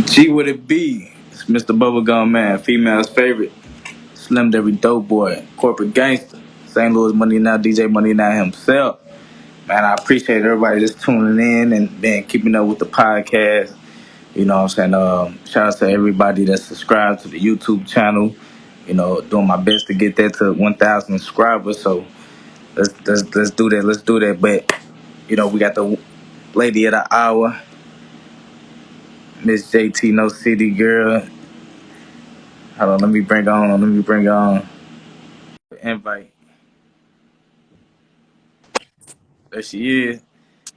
G would it be? It's Mr. Bubblegum Man, female's favorite. Slim every dope boy, corporate gangster. St. Louis Money Now, DJ Money Now himself. Man, I appreciate everybody just tuning in and then keeping up with the podcast. You know what I'm saying? Shout out to everybody that subscribed to the YouTube channel. You know, doing my best to get that to 1,000 subscribers. So let's do that. Let's do that. But you know, we got the lady of the hour, Miss JT No City Girl. Hold on, let me bring on the invite. There she is.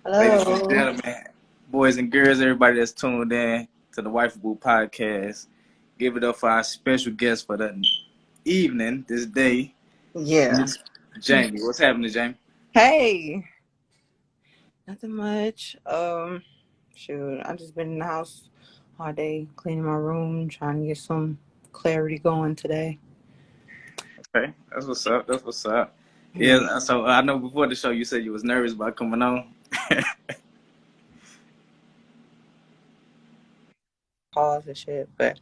Ladies and Hello. gentlemen, boys and girls, everybody that's tuned in to the Wife Boo podcast. Give it up for our special guest for the evening, this day, Yeah. Miss Jamie. What's happening, Jamie? Hey. Nothing much. Shoot, I just been in the house all day cleaning my room, trying to get some clarity going today. Okay, that's what's up. That's what's up. Yeah. Yeah, so I know before the show you said you was nervous about coming on. Pause and shit. But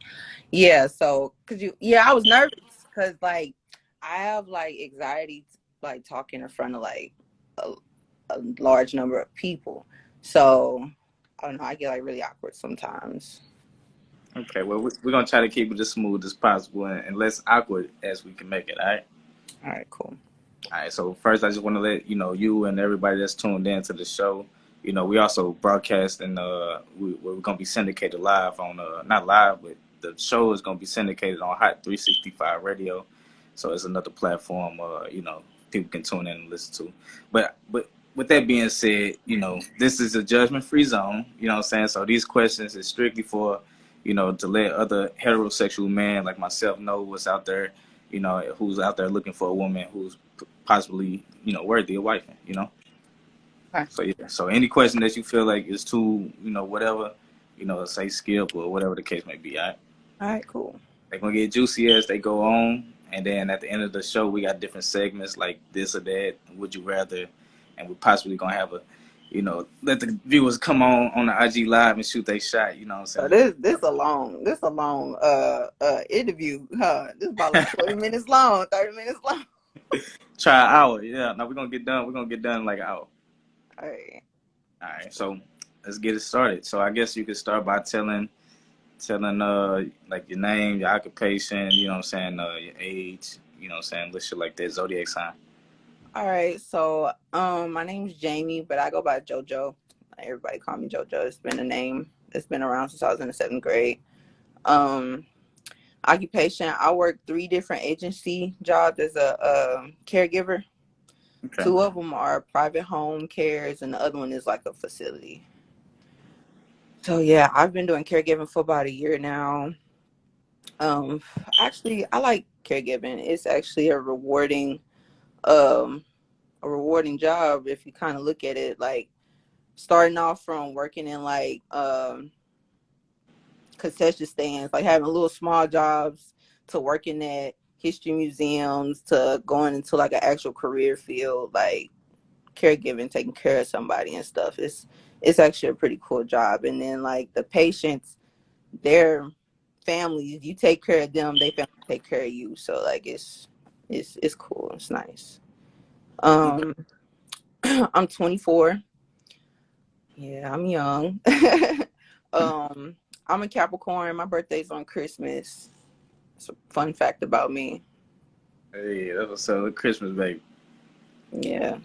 yeah, so I was nervous because like I have like anxiety like talking in front of like a large number of people. So I don't know, I get like really awkward sometimes. Okay, well, we're going to try to keep it as smooth as possible and less awkward as we can make it, all right? All right, cool. All right, so first I just want to let you know you and everybody that's tuned in to the show. You know, we also broadcast and we're gonna be syndicated live on not live, but the show is gonna be syndicated on Hot 365 Radio. So it's another platform you know, people can tune in and listen to. But with that being said, you know, this is a judgment free zone, you know what I'm saying? So these questions is strictly for, you know, to let other heterosexual men like myself know what's out there, you know, who's out there looking for a woman who's possibly, you know, worthy of wifing, you know. Okay. So yeah. So any question that you feel like is too, you know, whatever, you know, say skip or whatever the case may be, all right? All right, cool. They're gonna get juicy as they go on. And then at the end of the show we got different segments like this or that, would you rather, and we're possibly gonna have a, you know, let the viewers come on the IG live and shoot their shot, you know what So I'm saying? this a long interview, huh? This is about like 20 minutes long, 30 minutes long. Try an hour, yeah. Now we're gonna get done in like an hour. All right. All right, so let's get it started. So I guess you could start by telling like your name, your occupation, you know what I'm saying, your age, you know what I'm saying, little shit like that, zodiac sign. All right. So my name's Jamie, but I go by JoJo. Everybody call me JoJo. It's been a name that's been around since I was in the 7th grade. Um Occupation, I work 3 different agency jobs as a caregiver. Okay. 2 of them are private home cares and the other one is like a facility. So yeah, I've been doing caregiving for about a year now. Actually, I like caregiving. It's actually um a rewarding job if you kind of look at it, like starting off from working in like concession stands, like having little small jobs, to working at history museums, to going into like an actual career field like caregiving, taking care of somebody and stuff. It's actually a pretty cool job. And then like the patients, their families, you take care of them, they family take care of you. So like it's cool. It's nice. Okay. Um I'm 24. Yeah, I'm young. um I'm a Capricorn. My birthday's on Christmas. It's a fun fact about me. Hey, that was so Christmas, baby. Yeah.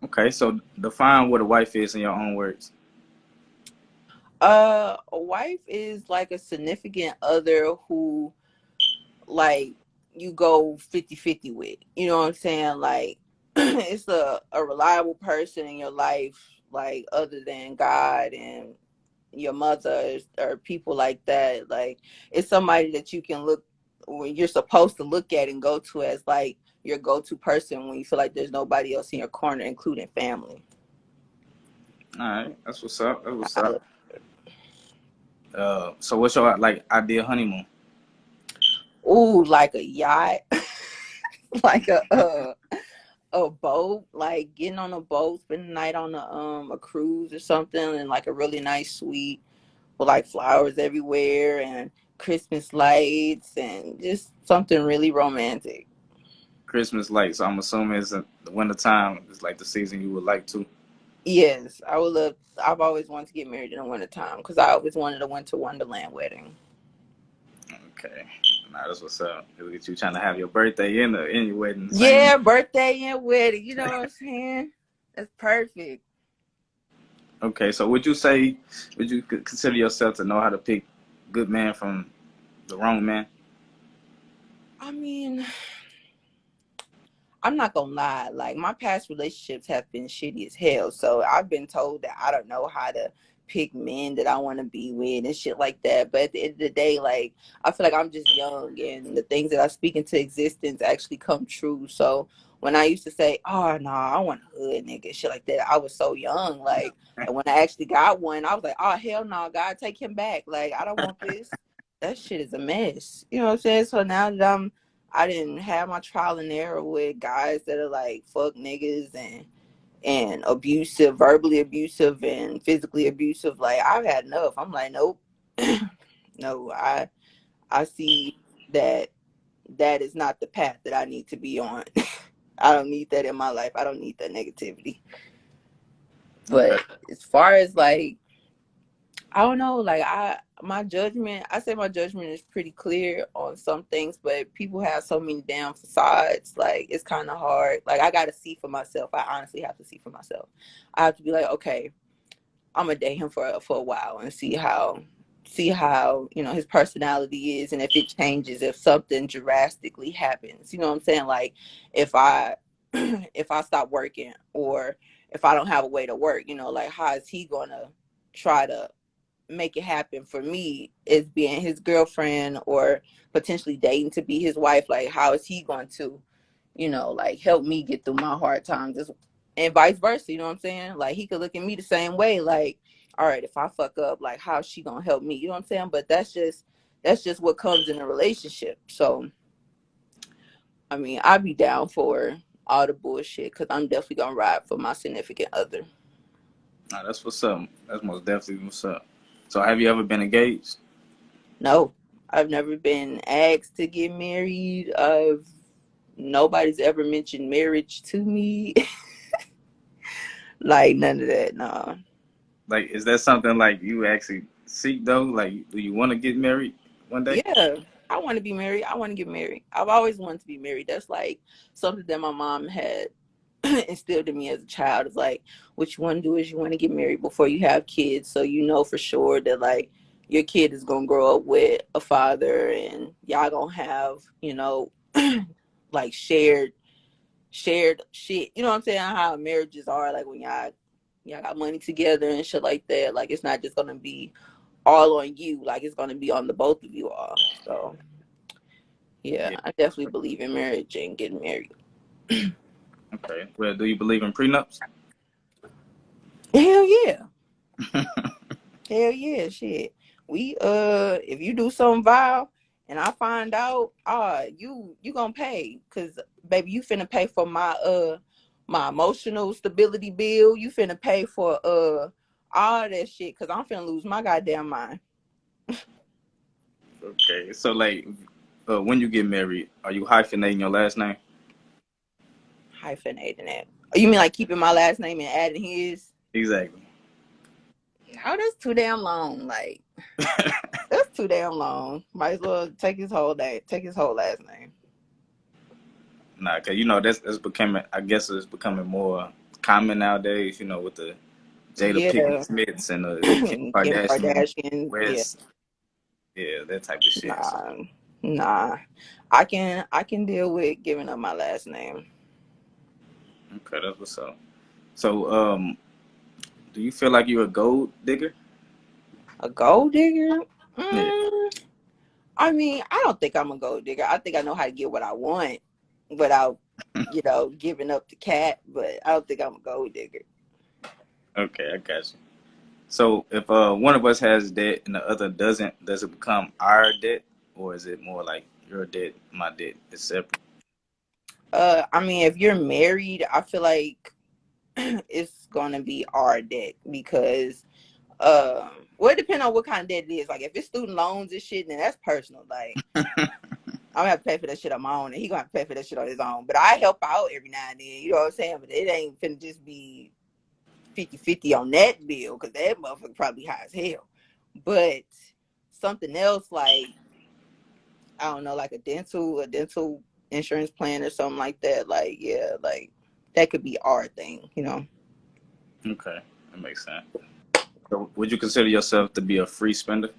Okay, so define what a wife is in your own words. A wife is like a significant other who like you go 50-50 with. You know what I'm saying? Like it's a reliable person in your life, like other than God and your mother or people like that. Like it's somebody that you can look when you're supposed to look at and go to as like your go-to person when you feel like there's nobody else in your corner, including family. All right, that's what's up. That's what's up. So what's your like ideal honeymoon? Ooh, like a yacht, like a boat, like getting on a boat, spending the night on a cruise or something, and like a really nice suite, with like flowers everywhere and Christmas lights and just something really romantic. Christmas lights. So I'm assuming it's the winter time. It's like the season you would like to. Yes, I would love. I've always wanted to get married in the wintertime because I always wanted a winter wonderland wedding. Okay. Nah, that's what's up. Look at you trying to have your birthday in your wedding same. Yeah, birthday and wedding. You know what I'm saying? That's perfect. Okay, so would you consider yourself to know how to pick good man from the wrong man? I mean, I'm not gonna lie, like my past relationships have been shitty as hell. So I've been told that I don't know how to pick men that I want to be with and shit like that. But at the end of the day, like I feel like I'm just young and the things that I speak into existence actually come true. So when I used to say, oh no, I want a hood nigga, shit like that, I was so young. Like, and when I actually got one, I was like, oh hell no, God take him back. Like I don't want this. That shit is a mess. You know what I'm saying? So now that I didn't have my trial and error with guys that are like fuck niggas and abusive, verbally abusive and physically abusive. Like I've had enough. I'm like, nope, no. I see that that is not the path that I need to be on. I don't need that in my life. I don't need that negativity. Okay. But as far as like I don't know, like I say my judgment is pretty clear on some things, but people have so many damn facades, like it's kind of hard. Like I got to see for myself. I honestly have to see for myself. I have to be like, okay, I'm gonna date him for a while and see how his personality is and if it changes, if something drastically happens. You know what I'm saying? Like if I if I stop working or if I don't have a way to work, like how is he gonna try to make it happen for me as being his girlfriend or potentially dating to be his wife? Like how is he going to like help me get through my hard times, and vice versa? You know what I'm saying? Like he could look at me the same way, like, all right, if I fuck up, like how's she gonna help me? You know what I'm saying? But that's just what comes in a relationship. So I mean, I'd be down for all the bullshit because I'm definitely gonna ride for my significant other. Nah, that's what's up. That's most definitely what's up. So have you ever been engaged? No, I've never been asked to get married. Nobody's ever mentioned marriage to me. Like none of that. No. Like, is that something like you actually seek though? Like, do you want to get married one day? Yeah, I want to be married. I want to get married. I've always wanted to be married. That's like something that my mom had instilled in me as a child. It's like what you want to do is you want to get married before you have kids, so you know for sure that like your kid is gonna grow up with a father, and y'all gonna have like shared shit. You know what I'm saying? How marriages are like when y'all got money together and shit like that. Like it's not just gonna be all on you. Like it's gonna be on the both of you all. So yeah, Yeah. I definitely believe in marriage and getting married. Okay. Well, do you believe in prenups? Hell yeah. Hell yeah, shit. We if you do something vile and I find out, you gonna pay. Cause baby, you finna pay for my emotional stability bill. You finna pay for all that shit cause I'm finna lose my goddamn mind. Okay. So like, when you get married, are you hyphenating your last name? Hyphenating that. You mean like keeping my last name and adding his? Exactly. Oh, that's too damn long. Like that's too damn long. Might as well take his whole day, take his whole last name. Nah, cause that's becoming. I guess it's becoming more common nowadays. With the Jada Pinkett Yeah. Smiths and the Kim Kim Kardashian Kardashian. Yeah. West. Yeah, that type of shit. So Nah. Nah. I can deal with giving up my last name. okay, that's what's up. So do you feel like you're a gold digger? A gold digger? Yeah. Mm, I mean, I don't think I'm a gold digger. I think I know how to get what I want without, giving up the cat, but I don't think I'm a gold digger. Okay, I got you. So if one of us has debt and the other doesn't, does it become our debt, or is it more like your debt, my debt is separate? I mean, if you're married, I feel like it's gonna be our debt because Well, it depends on what kind of debt it is. Like, if it's student loans and shit, then that's personal. Like, I'm gonna have to pay for that shit on my own, and he gonna have to pay for that shit on his own. But I help out every now and then, you know what I'm saying? But it ain't finna just be 50-50 on that bill, because that motherfucker probably high as hell. But something else, like, I don't know, like a dental insurance plan or something like that. Like, yeah, like that could be our thing, you know. Okay, that makes sense. So would you consider yourself to be a free spender?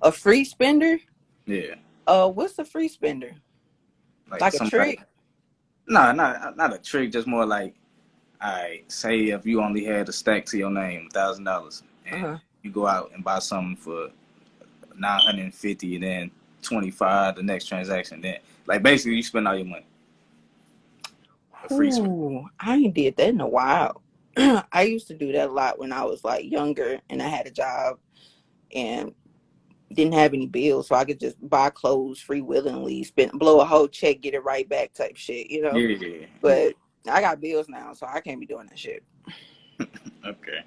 A free spender? Yeah. What's a free spender? Like Like a somebody? trick? No, not a trick. Just more like, I say if you only had a stack to your name, $1,000, and Uh-huh. you go out and buy something for 950, and then 25 the next transaction. Then, like, basically, you spend all your money. A free spend. Ooh, I ain't did that in a while. I used to do that a lot when I was like younger and I had a job and didn't have any bills, so I could just buy clothes free willingly, blow a whole check, get it right back type shit, you know. Yeah, yeah. But I got bills now, so I can't be doing that shit. Okay.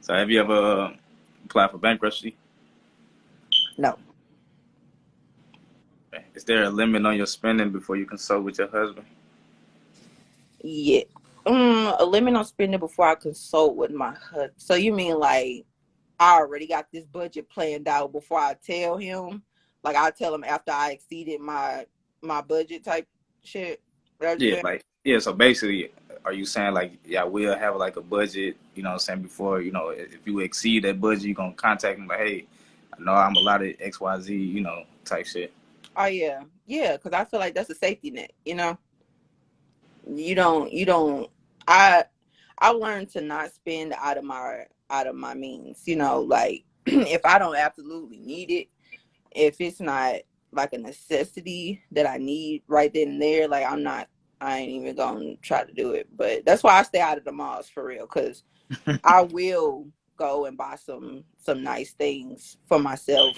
So have you ever applied for bankruptcy? No. Okay. Is there a limit on your spending before you consult with your husband? Yeah. A limit on spending before I consult with my husband. So you mean like I already got this budget planned out before I tell him? Like I tell him after I exceeded my budget type shit? What you Yeah, saying? like, yeah. So basically, are you saying like, yeah, we'll have like a budget, you know what I'm saying, before, if you exceed that budget, you're gonna contact him like, hey, I know I'm allotted XYZ, type shit. Oh yeah. Yeah, because I feel like that's a safety net, you know? You don't I I learned to not spend out of my means, you know, like if I don't absolutely need it, if it's not like a necessity that I need right then and there, like I ain't even gonna try to do it. But that's why I stay out of the malls for real, because I will go and buy some nice things for myself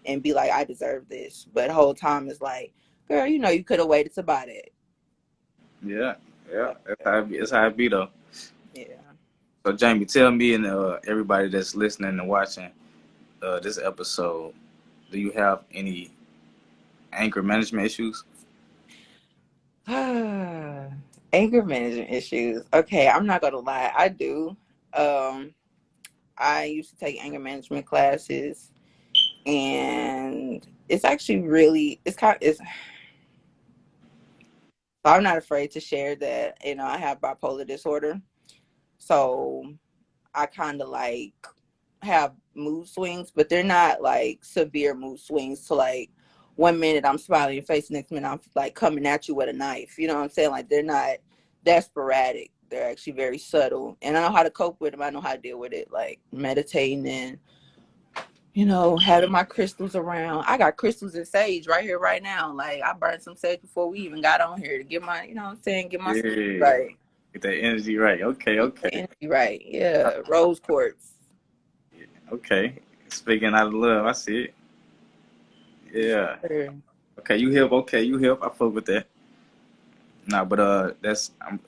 and be like, I deserve this. But the whole time it's like, girl, you could have waited to buy that. Yeah, yeah. That's how it be though. Yeah. So Jamie, tell me and everybody that's listening and watching this episode, do you have any anger management issues? Anger management issues. Okay, I'm not gonna lie, I do. Um, I used to take anger management classes, and it's actually really it's. I'm not afraid to share that I have bipolar disorder, so I kind of like have mood swings, but they're not like severe mood swings to like 1 minute I'm smiling in your face, next minute I'm like coming at you with a knife. You know what I'm saying? Like they're not that sporadic. They're actually very subtle. And I know how to cope with them. I know how to deal with it. Like meditating and, having my crystals around. I got crystals and sage right here, right now. Like I burned some sage before we even got on here to get my, you know what I'm saying, get my spirit Yeah, right. get that energy right. Okay, Get the okay, energy right. Yeah. Rose quartz. okay. Speaking out of love, I see it. Yeah. Sure. Okay, you help. Okay, you help. I fuck with that. Nah, but I'm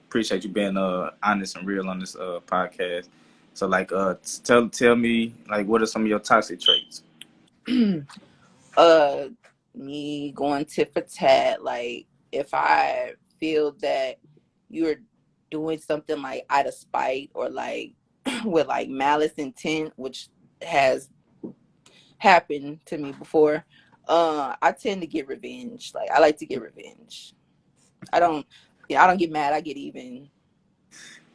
appreciate you being honest and real on this podcast. So like tell me like what are some of your toxic traits? uh Me going tit for tat, like if I feel that you're doing something like out of spite or like with like malice intent, which has happened to me before, I tend to get revenge. Like I like to get revenge. I don't I don't get mad, I get even.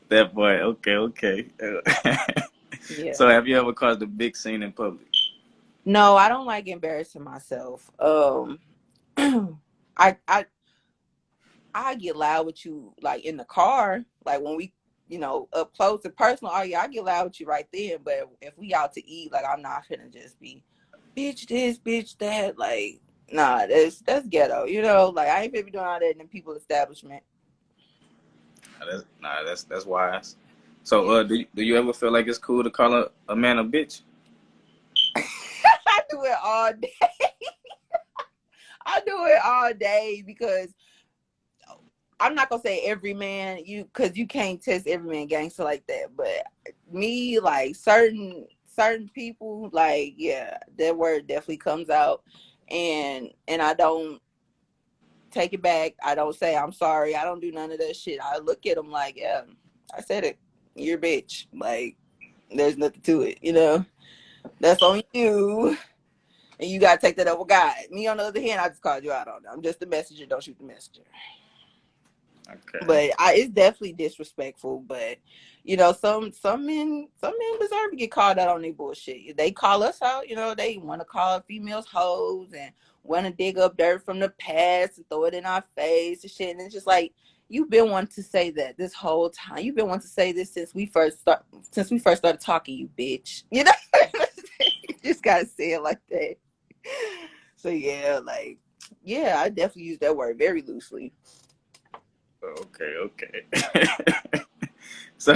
That boy. Okay, okay. So Yeah. have you ever caused a big scene in public? No, I don't like embarrassing myself. I I get loud with you like in the car, like when we, up close and personal. Oh yeah, I get loud with you right then. But if we out to eat, like I'm not gonna just be, bitch this, bitch that. Like, nah, that's ghetto. Like I ain't gonna be doing all that in the people establishment. That's wise. So Yeah. do you ever feel like it's cool to call a man a bitch? I do it all day. I do it all day because I'm not gonna say every man, because you can't test every man gangster like that. But me, like certain people, like yeah, that word definitely comes out, and I don't take it back. I don't say I'm sorry. I don't do none of that shit. I look at them like, yeah, I said it. You're a bitch. Like, there's nothing to it. You know, that's on you. And you gotta take that up with God. Me, on the other hand, I just called you out on it. I'm just the messenger. Don't shoot the messenger. Okay. But it's definitely disrespectful. But you know, some men deserve to get called out on their bullshit. They call us out. You know, they want to call females hoes and want to dig up dirt from the past and throw it in our face and shit. And it's just like, you've been wanting to say that this whole time. You've been wanting to say this since we first started talking. You bitch. You know, you just gotta say it like that. So yeah, like yeah, I definitely use that word very loosely. Okay. So,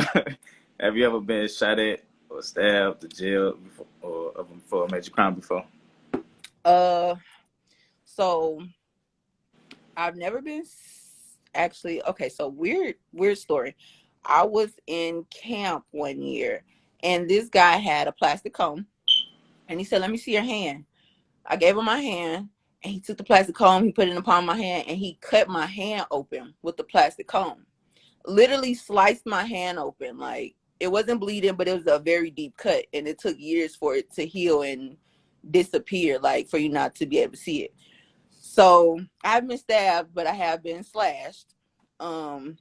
have you ever been shot at or stabbed or jailed before, or for a major crime before? So I've never been actually. Okay, so weird story. I was in camp one year, and this guy had a plastic comb, and he said, "Let me see your hand." I gave him my hand, and he took the plastic comb, he put it in the palm of my hand, and he cut my hand open with the plastic comb. Literally sliced my hand open. Like, it wasn't bleeding, but it was a very deep cut, and it took years for it to heal and disappear, like for you not to be able to see it. So I've been stabbed, but I have been slashed. Haven't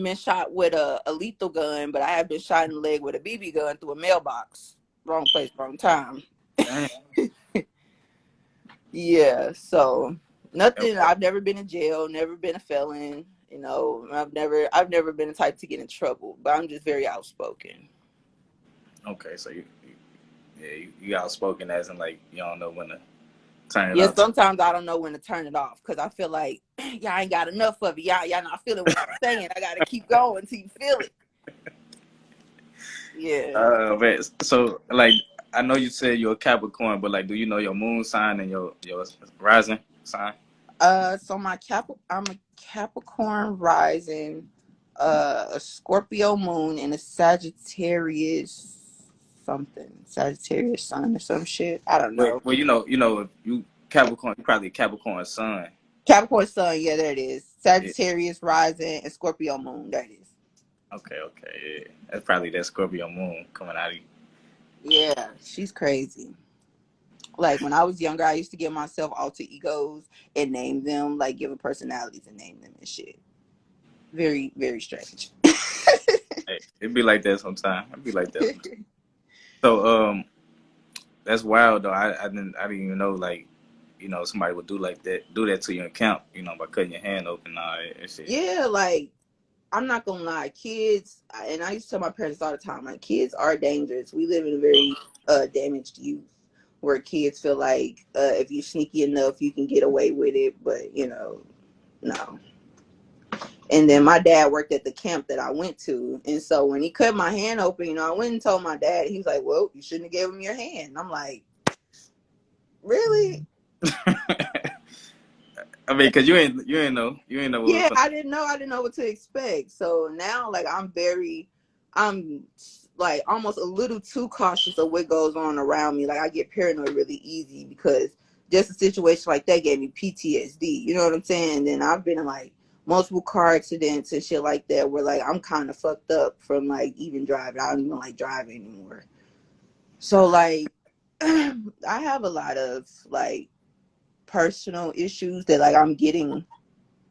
been shot with a lethal gun, but I have been shot in the leg with a BB gun through a mailbox. Wrong place, wrong time. Dang. Yeah, so nothing. Okay. I've never been in jail, never been a felon. You know, I've never been the type to get in trouble, but I'm just very outspoken. Okay. So you outspoken as in like you don't know when to turn it Yeah, off. sometimes I don't know when to turn it off because I feel like y'all ain't got enough of it. Y'all not feeling what I'm saying. I gotta keep going until you feel it. Yeah. Man, so like I know you said you're a Capricorn, but like, do you know your moon sign and your rising sign? So I'm a Capricorn rising, a Scorpio moon, and a Sagittarius sun or some shit. I don't Wait, know. well, if you Capricorn, you probably Capricorn sun. Capricorn sun, yeah, there it is. Yeah. Sagittarius rising and Scorpio moon, there it is. Okay, yeah. That's probably that Scorpio moon coming out of you. Yeah, she's crazy. Like when I was younger, I used to give myself alter egos and name them, like give them personalities and name them and shit. Very, very strange. Hey, it'd be like that sometimes. It'd be like that sometimes. So that's wild though. I didn't even know like somebody would do that to you in camp. By cutting your hand open and all that shit. Yeah, like I'm not gonna lie, kids, and I used to tell my parents all the time, like kids are dangerous. We live in a very damaged youth where kids feel like if you're sneaky enough, you can get away with it, but no. And then my dad worked at the camp that I went to, and so when he cut my hand open, I went and told my dad. He was like, "Well, you shouldn't have gave him your hand." And I'm like, "Really?" I mean, cause you ain't know what was Yeah, going. I didn't know what to expect. So now, like, I'm like almost a little too cautious of what goes on around me. Like, I get paranoid really easy because just a situation like that gave me PTSD. You know what I'm saying? And then I've been in like multiple car accidents and shit like that where like I'm kind of fucked up from like even driving. I don't even like driving anymore. So like, I have a lot of like personal issues that like I'm getting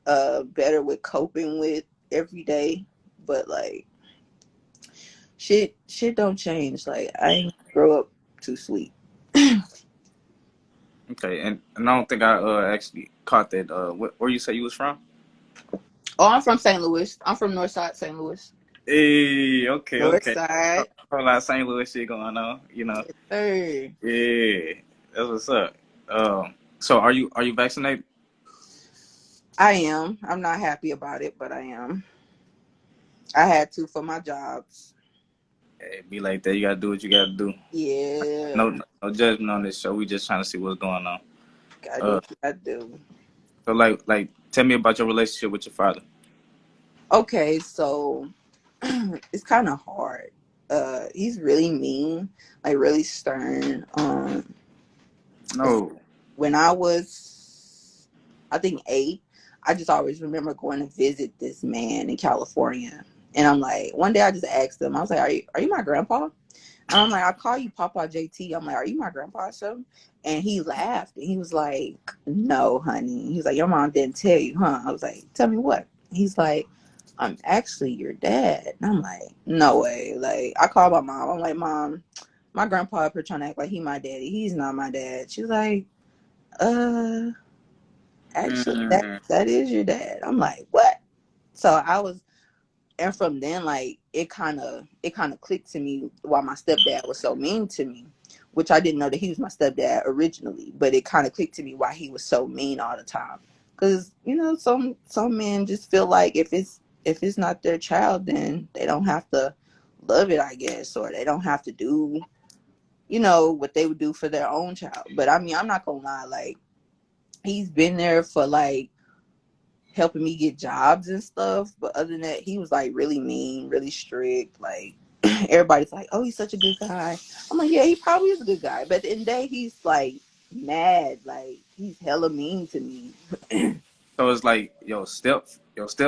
better with coping with every day, but like shit don't change. Like I ain't grow up too sweet. Okay, and I don't think I actually caught that. Where you say you was from? Oh, I'm from St. Louis. I'm from North Side St. Louis. Hey, North okay. A Side. whole lot of St. Louis shit going on. Yes, sir. Yeah, that's what's up. So are you vaccinated? I am. I'm not happy about it, but I am. I had to for my jobs. Hey, be like that. You gotta do what you gotta do. Yeah. No judgment on this show. We just trying to see what's going on. Gotta do Uh, what you gotta do. so like Tell me about your relationship with your father. Okay, so it's kind of hard. He's really mean, like really stern. No. When I was, I think 8, I just always remember going to visit this man in California, and I'm like, one day I just asked him, I was like, "Are you my grandpa?" And I'm like, "I call you Papa JT." I'm like, "Are you my grandpa?" So, and he laughed and he was like, "No, honey." He's like, "Your mom didn't tell you, huh?" I was like, "Tell me what?" He's like, "I'm actually your dad." And I'm like, "No way." Like, I called my mom. I'm like, "Mom, my grandpa up here trying to act like he my daddy. He's not my dad." She's like, uh, actually, that Mm. that is your dad. I'm like, "What?" So I was, and from then, like, it kind of clicked to me why my stepdad was so mean to me, which I didn't know that he was my stepdad originally, but it kind of clicked to me why he was so mean all the time. Because some men just feel like if it's not their child, then they don't have to love it, I guess, or they don't have to do what they would do for their own child. But I mean, I'm not gonna lie, like, he's been there for, like, helping me get jobs and stuff. But other than that, he was like really mean, really strict. Like, everybody's like, "Oh, he's such a good guy." I'm like, "Yeah, he probably is a good guy." But at the end of the day, he's like mad. Like, he's hella mean to me. So it's like your step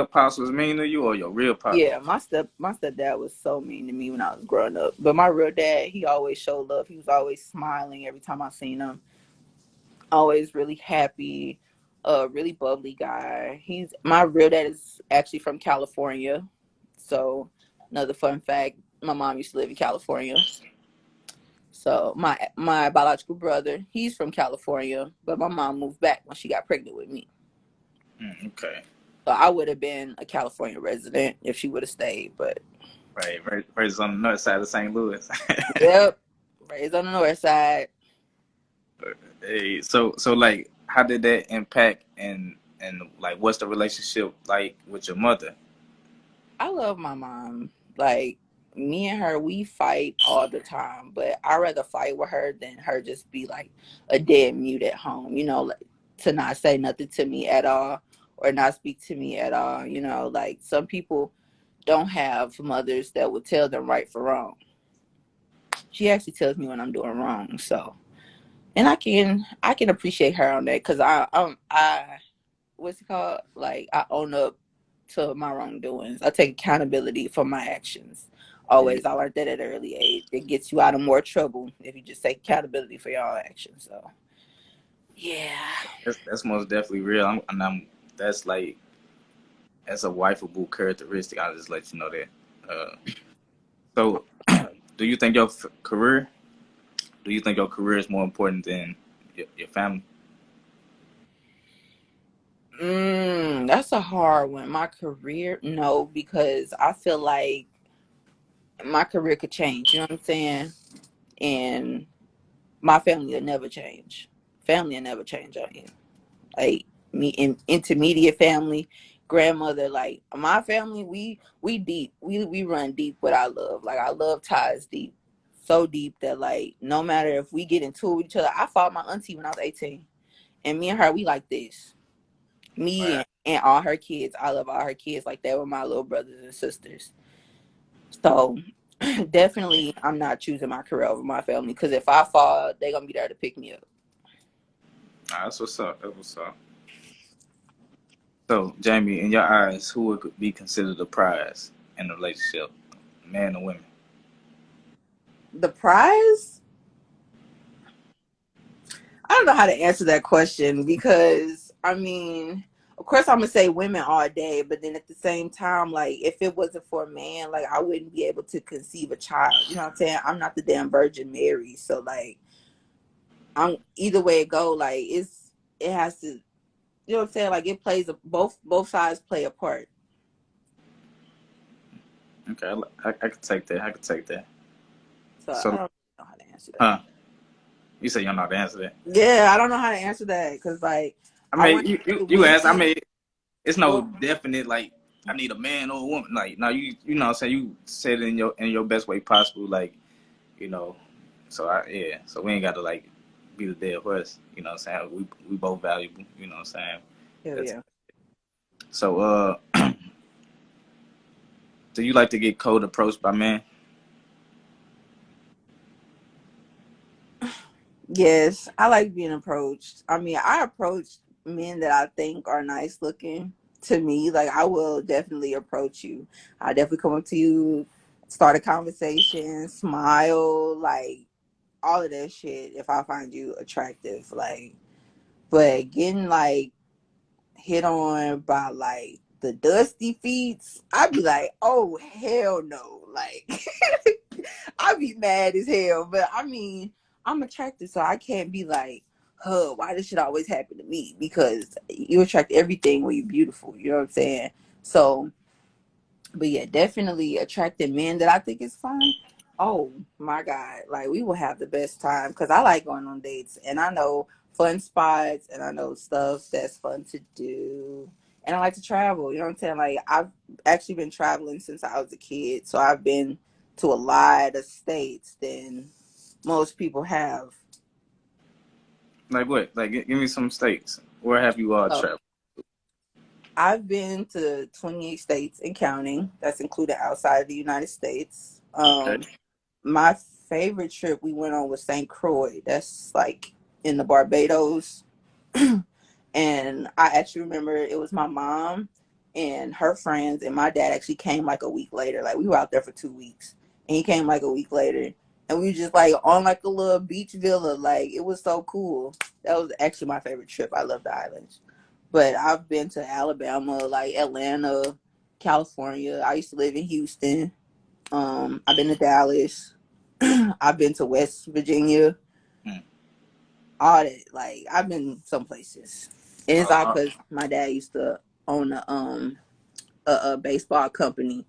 pops was mean to you, or your real pops? Yeah, my stepdad was so mean to me when I was growing up. But my real dad, he always showed love. He was always smiling every time I seen him. Always really happy, really bubbly guy. He's My real dad is actually from California. So, another fun fact, my mom used to live in California. So my biological brother, he's from California, but my mom moved back when she got pregnant with me. Okay. So I would have been a California resident if she would have stayed. But Right. Right. On the north side of St. Louis. yep, raised on the north side. Hey, so like, how did that impact, and like, what's the relationship like with your mother? I love my mom. Like, me and her, we fight all the time, but I rather fight with her than her just be like a dead mute at home. Like, to not say nothing to me at all or not speak to me at all. Like, some people don't have mothers that will tell them right for wrong. She actually tells me when I'm doing wrong. So, and I can appreciate her on that because I what's it called? Like, I own up to my wrongdoings. I take accountability for my actions. Yeah, Always, I learned that at an early age. It gets you out of more trouble if you just take accountability for your own actions. So, yeah. that's most definitely real. That's like, that's a wifeable characteristic. I'll just let you know that. So, do you think career? Do you think your career is more important than your family? That's a hard one. My career, no, because I feel like my career could change. You know what I'm saying? And my family will never change. Family will never change on you. Like, me in intermediate family, grandmother, like my family, we deep. We run deep with our love. Like, our love ties deep. So deep that, like, no matter if we get into it with each other. I fought my auntie when I was 18. And me and her, we like this. Me Right. and all her kids. I love all her kids like that with my little brothers and sisters. So definitely I'm not choosing my career over my family because if I fall, they're gonna be there to pick me up. That's what's up. That's what's up. So, Jamie, in your eyes, who would be considered a prize in a relationship, man or women? The prize? I don't know how to answer that question because I mean, of course I'm gonna say women all day, but then at the same time, like, if it wasn't for a man, like, I wouldn't be able to conceive a child. You know what I'm saying? I'm not the damn Virgin Mary, so, like, I'm either way it go, like, it has to. You know what I'm saying? Like, it plays both sides play a part. Okay, I could take that. I could take that. So I So, don't know how to answer that. huh? You say you don't know how to answer that. Yeah, I don't know how to answer that because, like, I I mean, want you, to you, say you ask. I women. mean, it's no Well, definite like I need a man or a woman. Like, now you know what I'm saying, you said it in your best way possible. Like, you know. So yeah. So we ain't got to like be the dead horse. You know what I'm saying? We both valuable. You know what I'm saying? hell That's yeah. So, do you like to get cold approached by men? Yes, I like being approached. I mean, I approach men that I think are nice looking to me. Like, I will definitely approach you. I definitely come up to you, start a conversation, smile, like all of that shit if I find you attractive. Like, but getting like hit on by like the dusty feets, I'd be like, oh hell no. Like I'd be mad as hell. But I mean, I'm attracted, so I can't be like, huh, why this shit always happen to me? Because you attract everything when you're beautiful, you know what I'm saying? So but yeah, definitely attracting men that I think is fun. Oh my God. Like we will have the best time because I like going on dates and I know fun spots and I know stuff that's fun to do. And I like to travel. You know what I'm saying? Like I've actually been traveling since I was a kid. So I've been to a lot of states than most people have. Like what? Like, give me some states. Where have you all So traveled? I've been to 28 states and counting. That's included outside of the United States. Okay. My favorite trip we went on was St. Croix. That's like in the Barbados. And I actually remember it was my mom and her friends, and my dad actually came like a week later. Like we were out there for 2 weeks, and he came like a week later, and we were just like on like a little beach villa. Like it was so cool. That was actually my favorite trip. I love the islands, but I've been to Alabama, like Atlanta, California. I used to live in Houston. I've been to Dallas. I've been to West Virginia. Hmm. All that. Like I've been some places, and it's all Uh, because my dad used to own a baseball company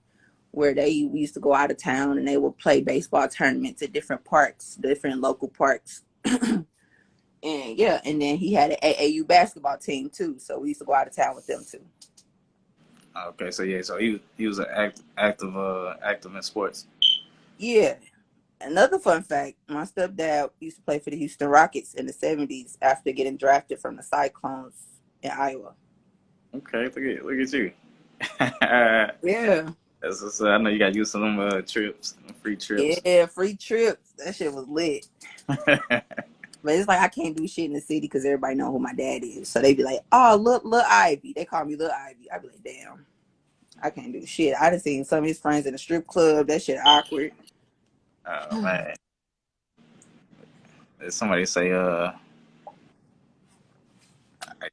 where we used to go out of town and they would play baseball tournaments at different parks, different local parks. And yeah, and then he had an AAU basketball team too, so we used to go out of town with them too. okay. So yeah. So he was an active in sports. Yeah. Another fun fact, my stepdad used to play for the Houston Rockets in the 70s after getting drafted from the Cyclones in Iowa. Okay. Look at you. Yeah. I know you got used to them trips, free trips. Yeah, free trips. That shit was lit. But it's like I can't do shit in the city because everybody know who my dad is. So they be like, oh, look, Ivy. They call me Lil Ivy. I be like, damn, I can't do shit. I done seen some of his friends in the strip club. That shit awkward. Oh man. Somebody say I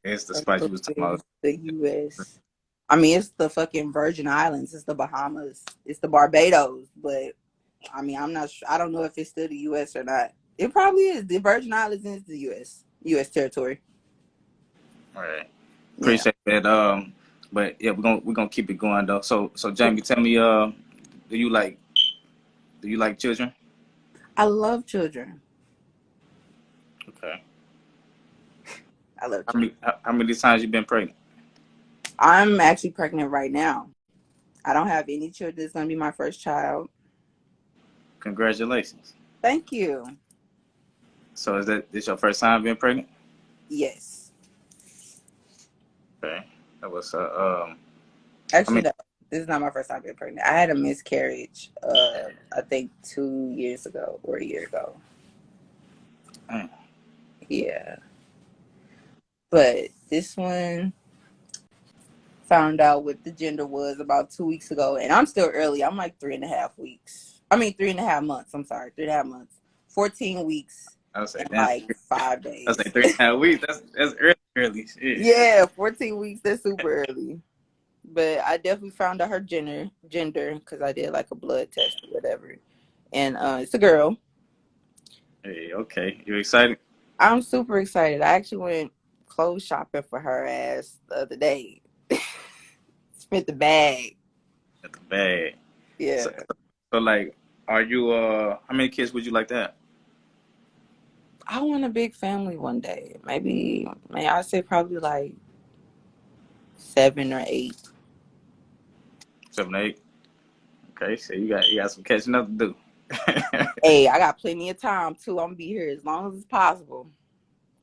guess the spot you was talking about. The U.S. I mean, it's the fucking Virgin Islands. It's the Bahamas. It's the Barbados. But I mean, I'm not sure. I don't know if it's still the U.S. or not. It probably is. The Virgin Islands is the U.S. U.S. territory. All right. Yeah. Appreciate that. But yeah, we're gonna keep it going though. So Jamie, tell me, do you like do you like children? I love children. Okay. I love children. How many times you been pregnant? I'm actually pregnant right now. I don't have any children. It's going to be my first child. Congratulations. Thank you. So this your first time being pregnant? Yes. Okay. That was I Actually, mean, no. This is not my first time being pregnant. I had a miscarriage, I think 2 years ago or a year ago. mm, Yeah. But this one found out what the gender was about 2 weeks ago. And I'm still early. I'm like 3.5 weeks. I mean, 3.5 months. I'm sorry. 3.5 months. 14 weeks I would say and damn. like five I would say days. 3.5 weeks. That's early. Shit. Yeah, 14 weeks. That's super early. But I definitely found out her gender because I did like a blood test or whatever, and it's a girl. Hey, okay. You excited? I'm super excited. I actually went clothes shopping for her ass the other day. Spent the bag. At the bag. So, Yeah, so like, are you how many kids would you like to have? I want a big family one day. Maybe, may I say probably like 7 or 8. 7, 8. Okay, so you got some catching up to do. Hey, I got plenty of time too. I'm gonna be here as long as it's possible.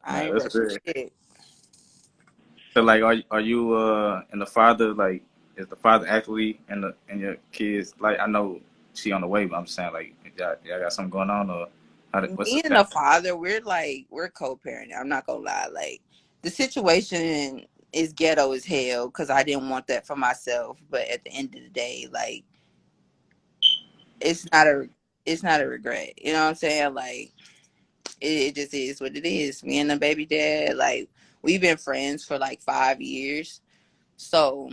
I No, ain't that's rushing good. shit. So like, are you and the father, like, is the father actually in your kids? Like, I know she on the way, but I'm saying, like, y'all got something going on, or what's the Me and the status? father, we're co-parenting. I'm not gonna lie. Like the situation is ghetto as hell because I didn't want that for myself. But at the end of the day, like it's not a it's not a regret. You know what I'm saying? Like it just is what it is. Me and the baby dad, like we've been friends for like 5 years. So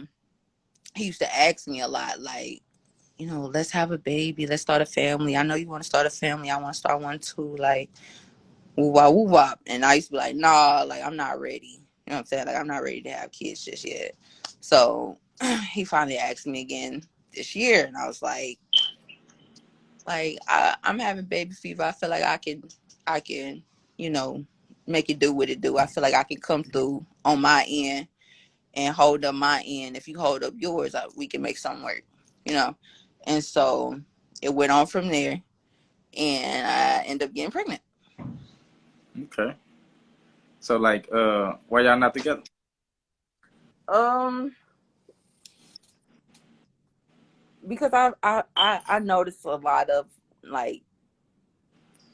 he used to ask me a lot, like, let's have a baby, let's start a family. I know you want to start a family. I want to start one too. Like woo wop woo wop. And I used to be like, nah, like I'm not ready. You know what I'm saying? Like I'm not ready to have kids just yet. So he finally asked me again this year, and I was like I'm having baby fever. I feel like I can, you know, make it do what it do. I feel like I can come through on my end and hold up my end. If you hold up yours, we can make something work. You know, and so it went on from there, and I ended up getting pregnant. Okay. So like, why y'all not together? Um, because I noticed a lot of like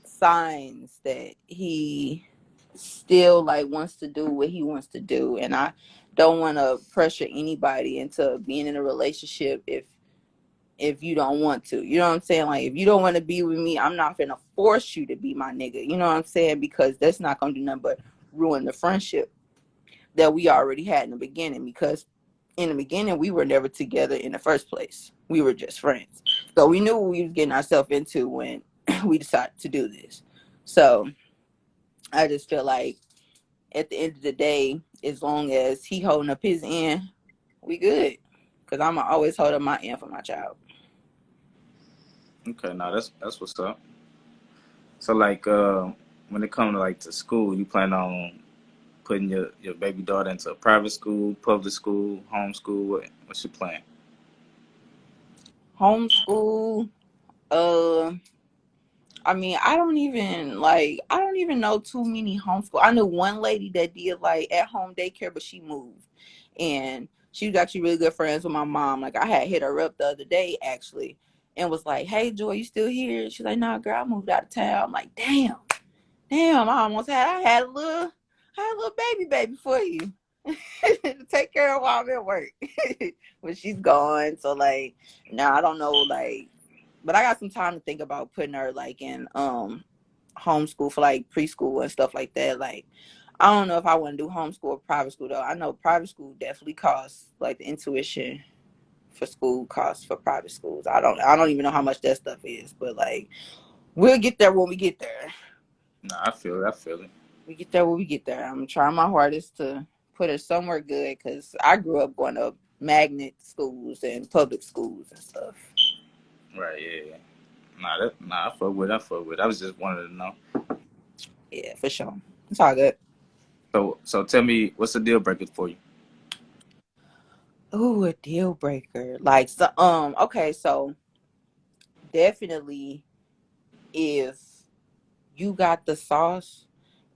signs that he still like wants to do what he wants to do, and I don't want to pressure anybody into being in a relationship if you don't want to. You know what I'm saying? Like if you don't want to be with me, I'm not gonna force you to be my nigga. You know what I'm saying? Because that's not gonna do nothing but ruin the friendship that we already had in the beginning, because in the beginning we were never together in the first place. We were just friends. So we knew what we was getting ourselves into when we decided to do this. So I just feel like at the end of the day, as long as he holding up his end, we good. Cause I'm always hold up my end for my child. Okay, now that's what's up. So like, when it comes to like to school, you plan on putting your baby daughter into a private school, public school, homeschool? What's your plan? Homeschool, uh I mean, I don't even know too many homeschool. I knew one lady that did like at home daycare, but she moved. And she was actually really good friends with my mom. Like I had hit her up the other day actually and was like, "Hey Joy, you still here?" She's like, "Nah, girl, I moved out of town." I'm like, damn, I had a little baby for you. To take care of while I'm at work. But she's gone. So like now I don't know, like, but I got some time to think about putting her like in homeschool for like preschool and stuff like that. Like, I don't know if I want to do homeschool or private school though. I know private school definitely costs, like the intuition for school costs for private schools. I don't even know how much that stuff is, but like we'll get there when we get there. Nah, I feel it. I feel it. We get there when we get there. I'm trying my hardest to put her somewhere good because I grew up going to magnet schools and public schools and stuff. Right? Yeah. Yeah. Nah, I fuck with. I fuck with. I was just wanted to know. Yeah, for sure. It's all good. So tell me, what's the deal breaker for you? Ooh, a deal breaker. Like so okay, so definitely if you got the sauce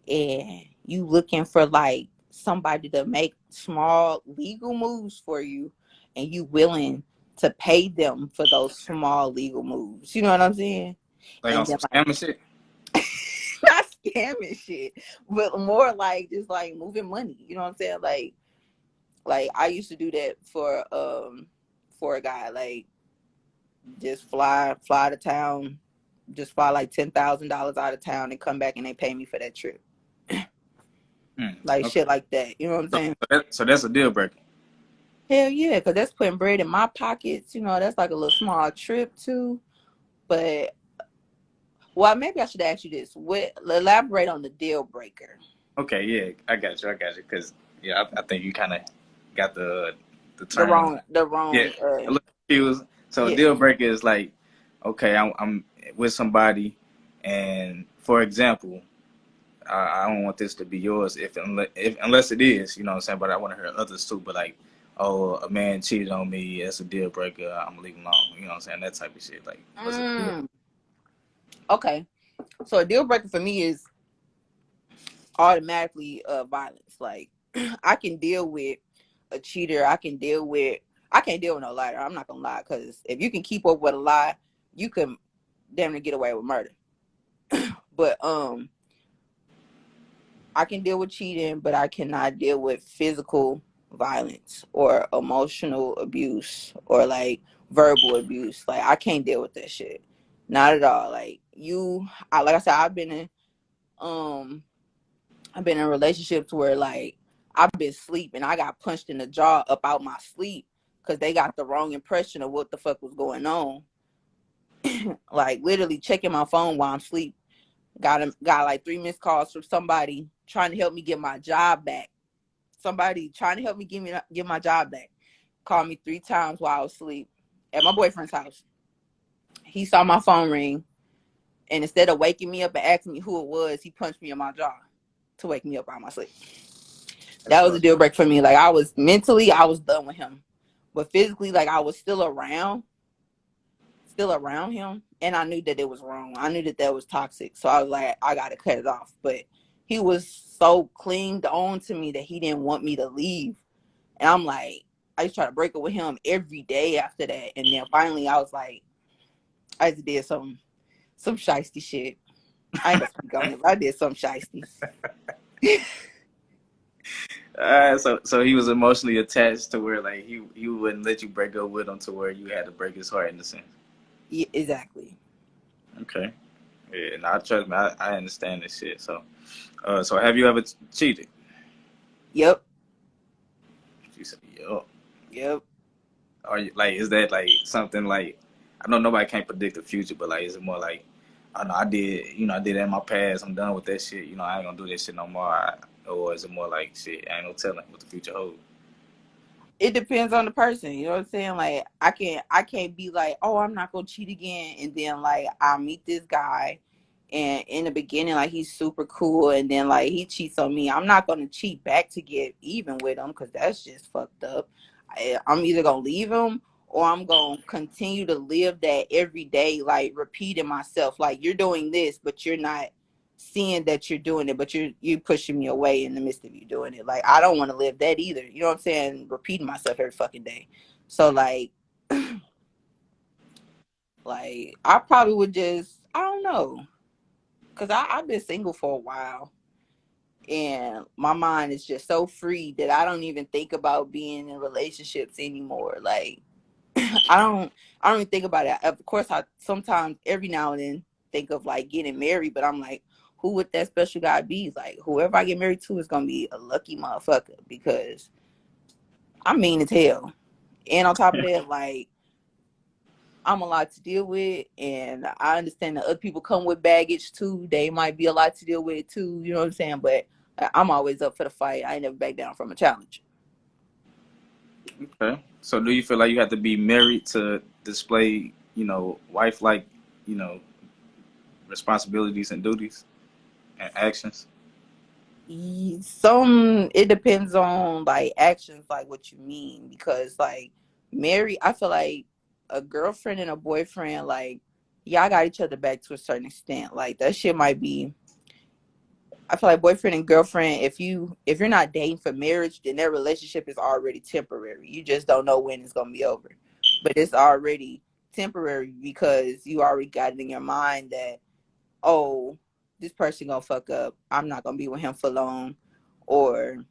and you looking for like somebody to make small legal moves for you and you willing to pay them for those small legal moves. You know what I'm saying? Like on And then some like scamming shit? not scamming shit, but more like just like moving money. You know what I'm saying? Like I used to do that for a guy. Like just fly to town, just fly like $10,000 out of town and come back and they pay me for that trip. Like Okay. shit like that. You know what I'm So, saying? so that's a deal breaker. Hell yeah, because that's putting bread in my pockets. That's like a little small trip too. But well, maybe I should ask you this. What elaborate on the deal breaker? Okay, yeah, I got you. I got you. Cause yeah, I think you kind of got the The term. wrong the Yeah, wrong a little confused. So a yeah. deal breaker is like, okay, I'm with somebody, and for example, I don't want this to be yours if unless it is, you know what I'm saying. But I want to hear others too. But like, oh, a man cheated on me, that's a deal breaker. I'm gonna leave him alone. You know what I'm saying? That type of shit. Like, what's it? Mm, okay. So a deal breaker for me is automatically violence. Like I can deal with a cheater. I can't deal with no liar. I'm not gonna lie, because if you can keep up with a lie, you can damn near get away with murder. But I can deal with cheating, but I cannot deal with physical violence or emotional abuse or like verbal abuse. Like I can't deal with that shit. Not at all. Like like I said, um I've been in relationships where like I've been sleeping. I got punched in the jaw up out my sleep because they got the wrong impression of what the fuck was going on. Like literally checking my phone while I'm asleep. Got like 3 missed calls from somebody trying to help me get my job back. Somebody trying to help me get my job back. Called me 3 times while I was asleep at my boyfriend's house. He saw my phone ring, and instead of waking me up and asking me who it was, he punched me in my jaw to wake me up out of my sleep. That's That was a fucked deal up. breaker for me. Like I was mentally, I was done with him, but physically, like I was still around him, and I knew that it was wrong. I knew that was toxic, so I was like, I gotta cut it off. But he was so clinged on to me that he didn't want me to leave, and I'm like, I just try to break up with him every day after that, and then finally, I was like, I just did some shiesty shit. I ain't gonna speak on it, but I did some shiesty. So he was emotionally attached to where like he wouldn't let you break up with him to where you had to break his heart in a sense. Yeah, exactly. Okay. Yeah, nah, trust me, I understand this shit. So have you ever cheated? Yep. She said, "Yo." Yep. Are you like? Is that like something like? I know nobody can predict the future, but like, is it more like, I know I did, I did that in my past. I'm done with that shit. I ain't gonna do that shit no more. Or is it more like, shit, I ain't no telling what the future holds. It depends on the person. You know what I'm saying? Like I can't be like, oh, I'm not gonna cheat again, and then like I meet this guy, and in the beginning like he's super cool, and then like he cheats on me. I'm not gonna cheat back to get even with him because that's just fucked up. I'm either gonna leave him or I'm gonna continue to live that every day, like repeating myself. Like you're doing this, but you're not seeing that you're doing it, but you pushing me away in the midst of you doing it. Like I don't want to live that either. You know what I'm saying? Repeating myself every fucking day. So like I probably would just, I don't know, because I've been single for a while, and my mind is just so free that I don't even think about being in relationships anymore. Like I don't even think about it. Of course, I sometimes every now and then think of like getting married, but I'm like, who would that special guy be? Like whoever I get married to is gonna be a lucky motherfucker because I'm mean as hell. And on top of that, like I'm a lot to deal with, and I understand that other people come with baggage too. They might be a lot to deal with too. You know what I'm saying? But I'm always up for the fight. I ain't never back down from a challenge. Okay. So do you feel like you have to be married to display, wife like, you know, responsibilities and duties and actions? Some it depends on like actions, like what you mean, because like married, I feel like a girlfriend and a boyfriend, like y'all got each other back to a certain extent. Like that shit might be, I feel like boyfriend and girlfriend, if you're not dating for marriage, then their relationship is already temporary. You just don't know when it's gonna be over, but it's already temporary because you already got it in your mind that, oh, this person gonna fuck up, I'm not gonna be with him for long. Or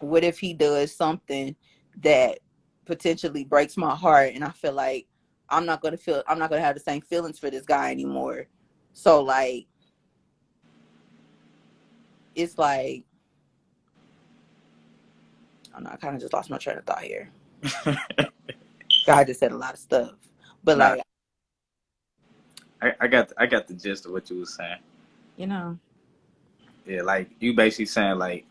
what if he does something that potentially breaks my heart, and I feel like I'm not gonna have the same feelings for this guy anymore. So like it's like, I don't know, I kind of just lost my train of thought here. God just said a lot of stuff, but Nah, like, I got the gist of what you was saying. you know, Yeah, like you basically saying like,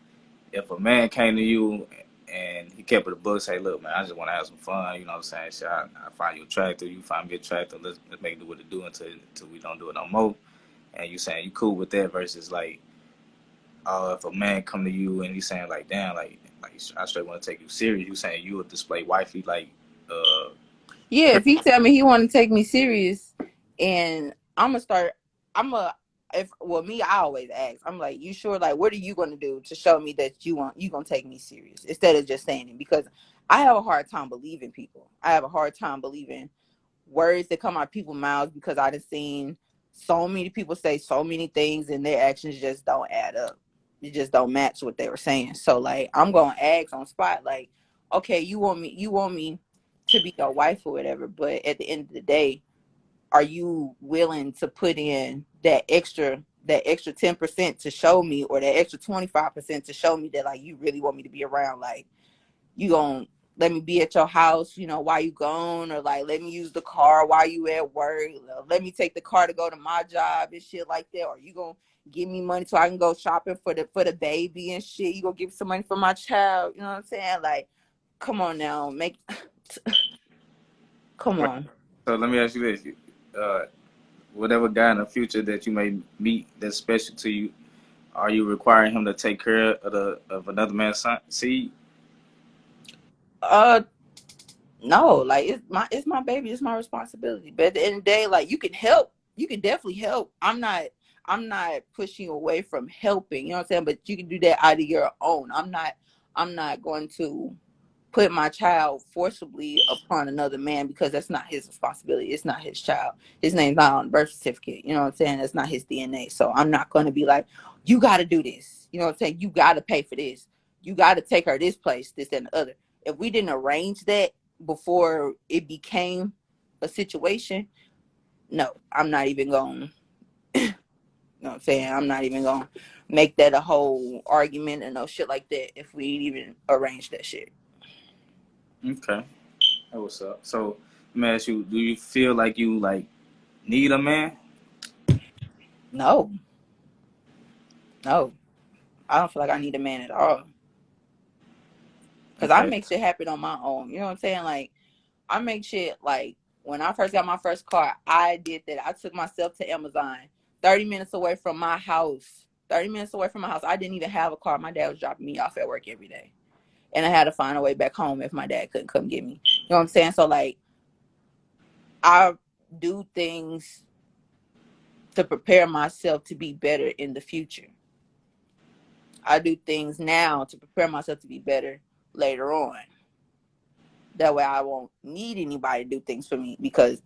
if a man came to you and he kept it a book, say, look, man, I just want to have some fun. You know what I'm saying? Shit, I find you attractive. You find me attractive. Let's make it do what it do until we don't do it no more. And you saying you cool with that versus like, if a man come to you and he's saying like, damn, like I straight want to take you serious. You saying you would display wifey like, uh, yeah, if he tell me he want to take me serious, and I'm gonna start, I'm gonna I always ask. I'm like, you sure? Like, what are you going to do to show me that you going to take me serious instead of just saying it? Because I have a hard time believing people. I have a hard time believing words that come out of people's mouths because I done seen so many people say so many things and their actions just don't add up. It just don't match what they were saying. So like, I'm going to ask on spot, like, okay, you want me to be your wife or whatever, but at the end of the day, are you willing to put in that extra 10% to show me, or that extra 25% to show me that like you really want me to be around? Like, you gonna let me be at your house, while you gone, or like let me use the car while you at work, let me take the car to go to my job and shit like that, or you gonna give me money so I can go shopping for the baby and shit, you gonna give some money for my child, you know what I'm saying? Like, come on now, come Right. on. So let me ask you this: uh, whatever guy in the future that you may meet that's special to you, are you requiring him to take care of another man's son seed? uh no, like, it's my baby, it's my responsibility, but at the end of the day, like, you can definitely help. I'm not pushing you away from helping, you know what I'm saying, but you can do that out of your own. I'm not going to put my child forcibly upon another man, because that's not his responsibility. It's not his child. His name's not on the birth certificate. You know what I'm saying? That's not his DNA. So I'm not going to be like, you got to do this. You know what I'm saying? You got to pay for this. You got to take her this place, this and the other. If we didn't arrange that before it became a situation, no, I'm not even going. You know what I'm saying? I'm not even going to make that a whole argument and no shit like that if we even arrange that shit. Okay, that what's up. So let me ask you: do you feel like you like need a man? No, no. I don't feel like I need a man at all, because I Okay, make shit happen on my own. You know what I'm saying? Like, I make shit, like, when I first got my first car, I did that. I took myself to Amazon, 30 minutes away from my house. 30 minutes away from my house. I didn't even have a car. My dad was dropping me off at work every day. And I had to find a way back home if my dad couldn't come get me. You know what I'm saying? So, like, I do things to prepare myself to be better in the future. I do things now to prepare myself to be better later on. That way I won't need anybody to do things for me, because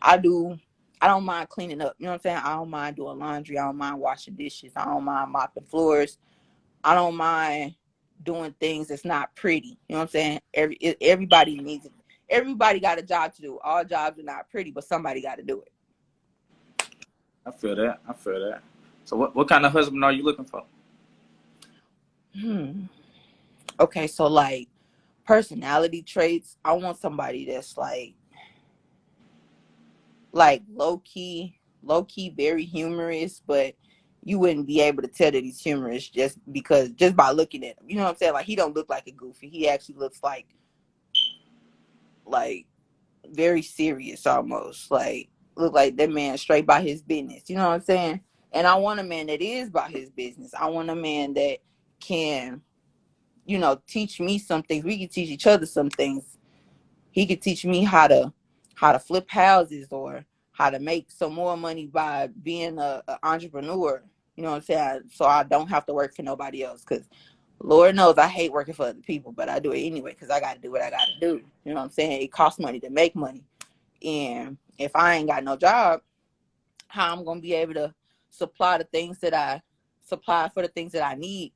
I do. I don't mind cleaning up. You know what I'm saying? I don't mind doing laundry. I don't mind washing dishes. I don't mind mopping floors. I don't mind doing things that's not pretty. You know what I'm saying? Everybody needs it. Everybody got a job to do. All jobs are not pretty, but somebody got to do it. I feel that. I feel that. So what kind of husband are you looking for? Hmm. Okay, so like personality traits, I want somebody that's like low key, very humorous, but you wouldn't be able to tell that he's humorous just by looking at him. You know what I'm saying? Like, he don't look like a goofy. He actually looks like very serious almost. Like, look like that man straight by his business. You know what I'm saying? And I want a man that is about his business. I want a man that can, teach me some things. We can teach each other some things. He could teach me how to flip houses, or how to make some more money by being a entrepreneur. You know what I'm saying? So I don't have to work for nobody else. Because Lord knows I hate working for other people, but I do it anyway because I got to do what I got to do. You know what I'm saying? It costs money to make money. And if I ain't got no job, how I'm gonna be able to supply the things that I supply for the things that I need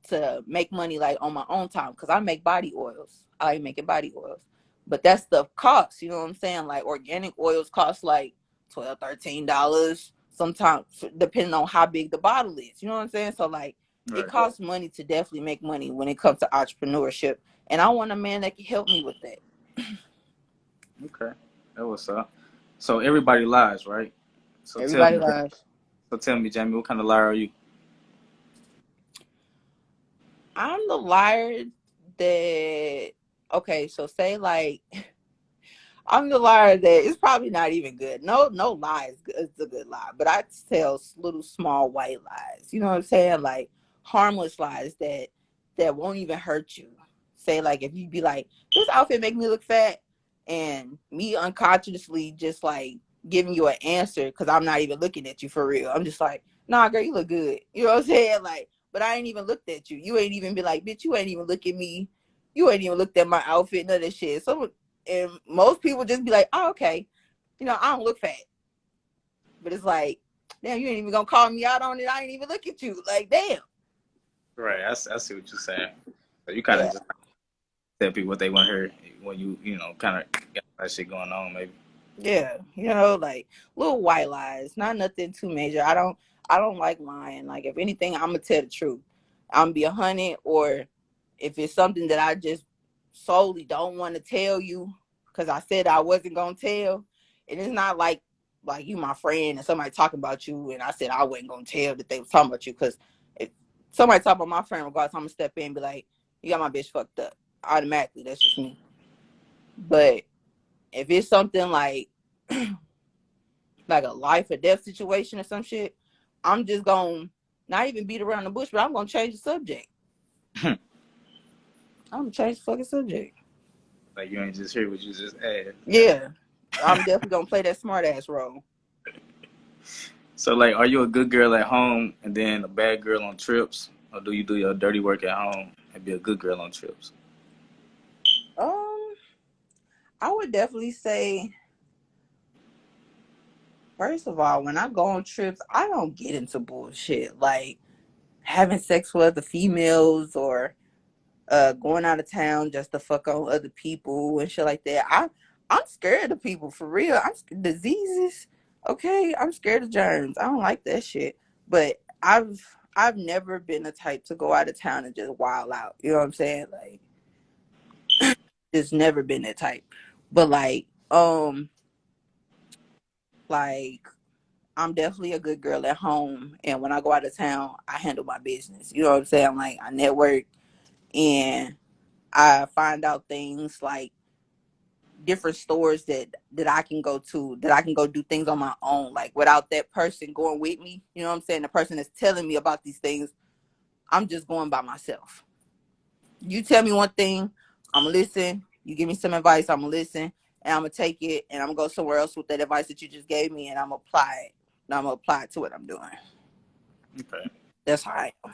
to make money, like, on my own time, because I make body oils. I like making body oils. But that stuff costs, you know what I'm saying? Like, organic oils cost like $12, $13 sometimes, depending on how big the bottle is. You know what I'm saying? So like, it Right. costs money to definitely make money when it comes to entrepreneurship. And I want a man that can help me with that. Okay, that what's up. So everybody lies, right? So tell Everybody me, lies. so tell me, Jamie, what kind of liar are you? I'm the liar that, okay, so say like, I'm the liar that it's probably not even good. No lie is a good lie, but I tell little small white lies. You know what I'm saying? Like, harmless lies that won't even hurt you. Say, like, if you be like, this outfit make me look fat, and me unconsciously just like giving you an answer because I'm not even looking at you for real. I'm just like, nah, girl, you look good. You know what I'm saying? Like, but I ain't even looked at you. You ain't even been like, bitch, you ain't even look at me. You ain't even looked at my outfit, none of that shit. So, and most people just be like, oh, okay. You know, I don't look fat. But it's like, damn, you ain't even gonna call me out on it. I ain't even look at you. Like, damn. Right. I see what you're saying. So you kind of Yeah. just tell people what they want to hear when you know, kind of got that shit going on, maybe. Yeah, you know, like little white lies, not nothing too major. I don't like lying. Like if anything, I'm gonna tell the truth. I'm gonna be 100, or if it's something that I just solely don't want to tell you because I said I wasn't gonna tell, and it's not like you my friend and somebody talking about you, and I said I wasn't gonna tell that they was talking about you because if somebody talk about my friend, regardless, I'm gonna step in and be like, you got my bitch fucked up automatically. That's just me. But if it's something like a life or death situation or some shit, I'm just gonna not even beat around the bush, but I'm gonna change the subject. I'm gonna change the fucking subject. Like you ain't just hear what you just asked. Yeah, I'm definitely gonna play that smart ass role. So like, are you a good girl at home and then a bad girl on trips, or do you do your dirty work at home and be a good girl on trips? Um, I would definitely say, first of all, when I go on trips, I don't get into bullshit like having sex with other females or going out of town just to fuck on other people and shit like that. I'm scared of people for real. Diseases. Okay, I'm scared of germs. I don't like that shit. But I've never been the type to go out of town and just wild out. You know what I'm saying? Like, just never been that type. But like I'm definitely a good girl at home, and when I go out of town, I handle my business. You know what I'm saying? Like I network and I find out things like different stores that I can go to, that I can go do things on my own, like without that person going with me. You know what I'm saying? The person that's telling me about these things, I'm just going by myself. You tell me one thing, I'm gonna listen. You give me some advice, I'm gonna listen, and I'm gonna take it, and I'm gonna go somewhere else with that advice that you just gave me, and I'm gonna apply it. And I'm gonna apply it to what I'm doing. Okay, That's how I am.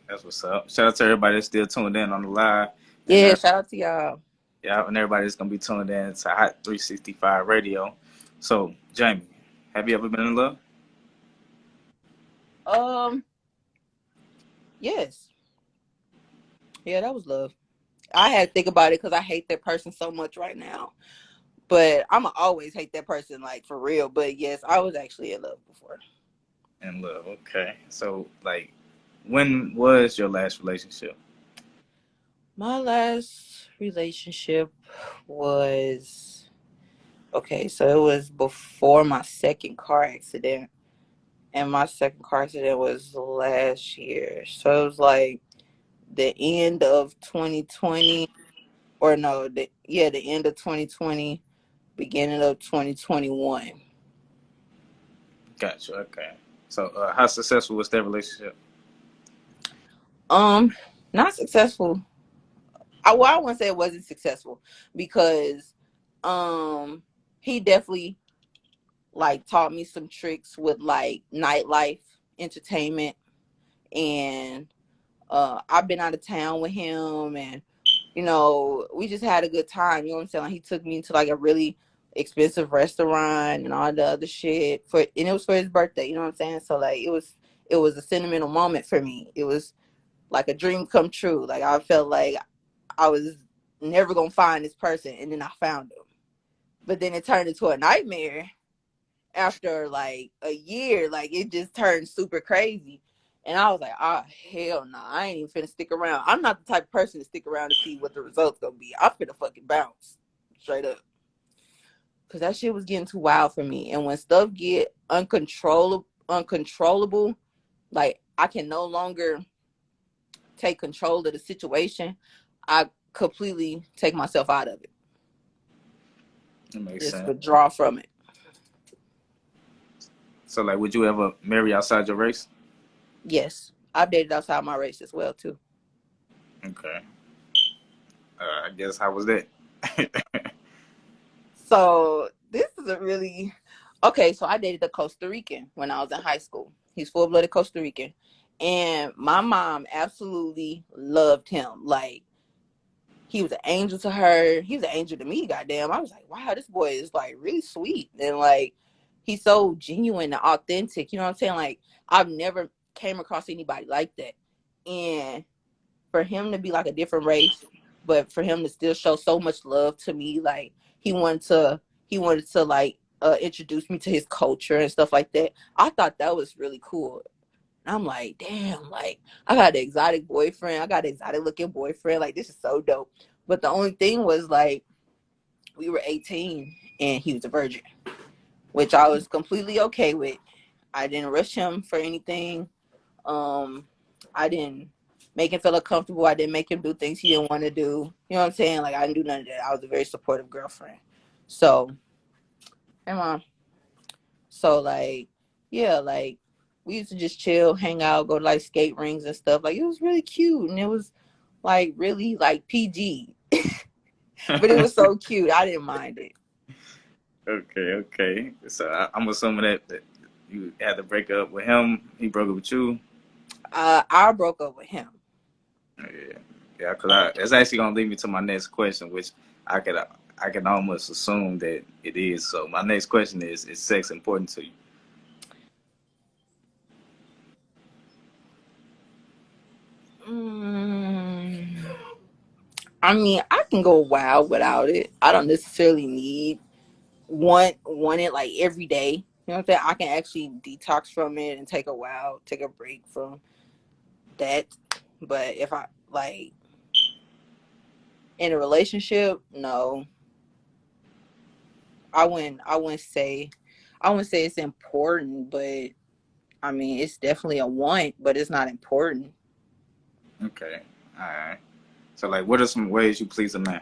that's what's up. Shout out to everybody that's still tuned in on the live, and Yeah, shout out to y'all. yeah, and everybody that's gonna be tuned in to Hot 365 Radio. So, Jamie, have you ever been in love? Um, yes. Yeah, that was love. I had to think about it because I hate that person so much right now. But I'ma always hate that person, like for real. But yes, I was actually in love before. In love, okay. So, like, when was your last relationship? My last relationship was okay, so it was before my second car accident. And my second car accident was last year. So it was like the end of 2020, or no, the end of 2020, beginning of 2021. Gotcha. Okay. So, how successful was that relationship? Um, Not successful. I wouldn't say it wasn't successful because um he definitely like taught me some tricks with like nightlife entertainment, and I've been out of town with him, and we just had a good time. You know what I'm saying? Like, he took me to like a really expensive restaurant and all the other shit and it was for his birthday. You know what I'm saying? So like it was a sentimental moment for me. It was like a dream come true. Like I felt like I was never gonna find this person, and then I found him. But then it turned into a nightmare after like a year. Like it just turned super crazy, and I was like, "Ah, hell no! I ain't even finna stick around. I'm not the type of person to stick around to see what the results gonna be. I'm finna fucking bounce straight up." Cause that shit was getting too wild for me, and when stuff get uncontrollable, like I can no longer take control of the situation, I completely take myself out of it. That makes Just sense. withdraw from it. So, like, would you ever marry outside your race? Yes, I've dated outside my race as well too. Okay. I guess how was that? So this is a really okay. So I dated a Costa Rican when I was in high school. He's full-blooded Costa Rican, and my mom absolutely loved him. Like he was an angel to her. He was an angel to me. Goddamn, I was like, wow, this boy is like really sweet and like he's so genuine and authentic. You know what I'm saying? Like I've never came across anybody like that, and for him to be like a different race, but for him to still show so much love to me, like he wanted to like introduce me to his culture and stuff like that. I thought that was really cool. And I'm like, damn, like I got an exotic boyfriend. I got an exotic looking boyfriend. Like this is so dope. But the only thing was like we were 18 and he was a virgin, which I was completely okay with. I didn't rush him for anything. I didn't make him feel uncomfortable. I didn't make him do things he didn't want to do. You know what I'm saying? Like I didn't do none of that. I was a very supportive girlfriend. So, hey mom. So like, yeah, like we used to just chill, hang out, go to like skate rings and stuff. Like it was really cute and it was like really like PG. But it was so cute. I didn't mind it. Okay. So I'm assuming that you had to break up with him. He broke up with you. I broke up with him. Yeah. Because it's actually gonna lead me to my next question, which I can almost assume that it is. So my next question is sex important to you? Mm, I mean, I can go wild without it. I don't necessarily need want it like every day. You know what I'm saying? I can actually detox from it and take a break from that. But if I like in a relationship, no, I wouldn't say it's important, but I mean it's definitely a want, but it's not important. Okay. All right. So like, what are some ways you please a man?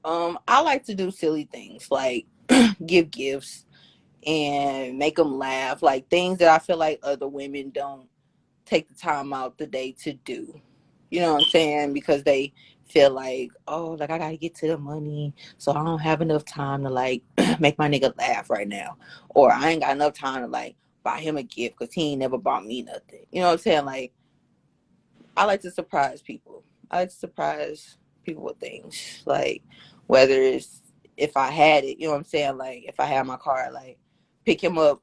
I like to do silly things like give gifts and make them laugh, like things that I feel like other women don't take the time out the day to do. You know what I'm saying? Because they feel like, oh, like I gotta get to the money, so I don't have enough time to like make my nigga laugh right now, or I ain't got enough time to like buy him a gift because he ain't never bought me nothing. You know what I'm saying? Like I like to surprise people. I like to surprise people with things, like whether it's if I had it, you know what I'm saying? Like if I had my car, like pick him up,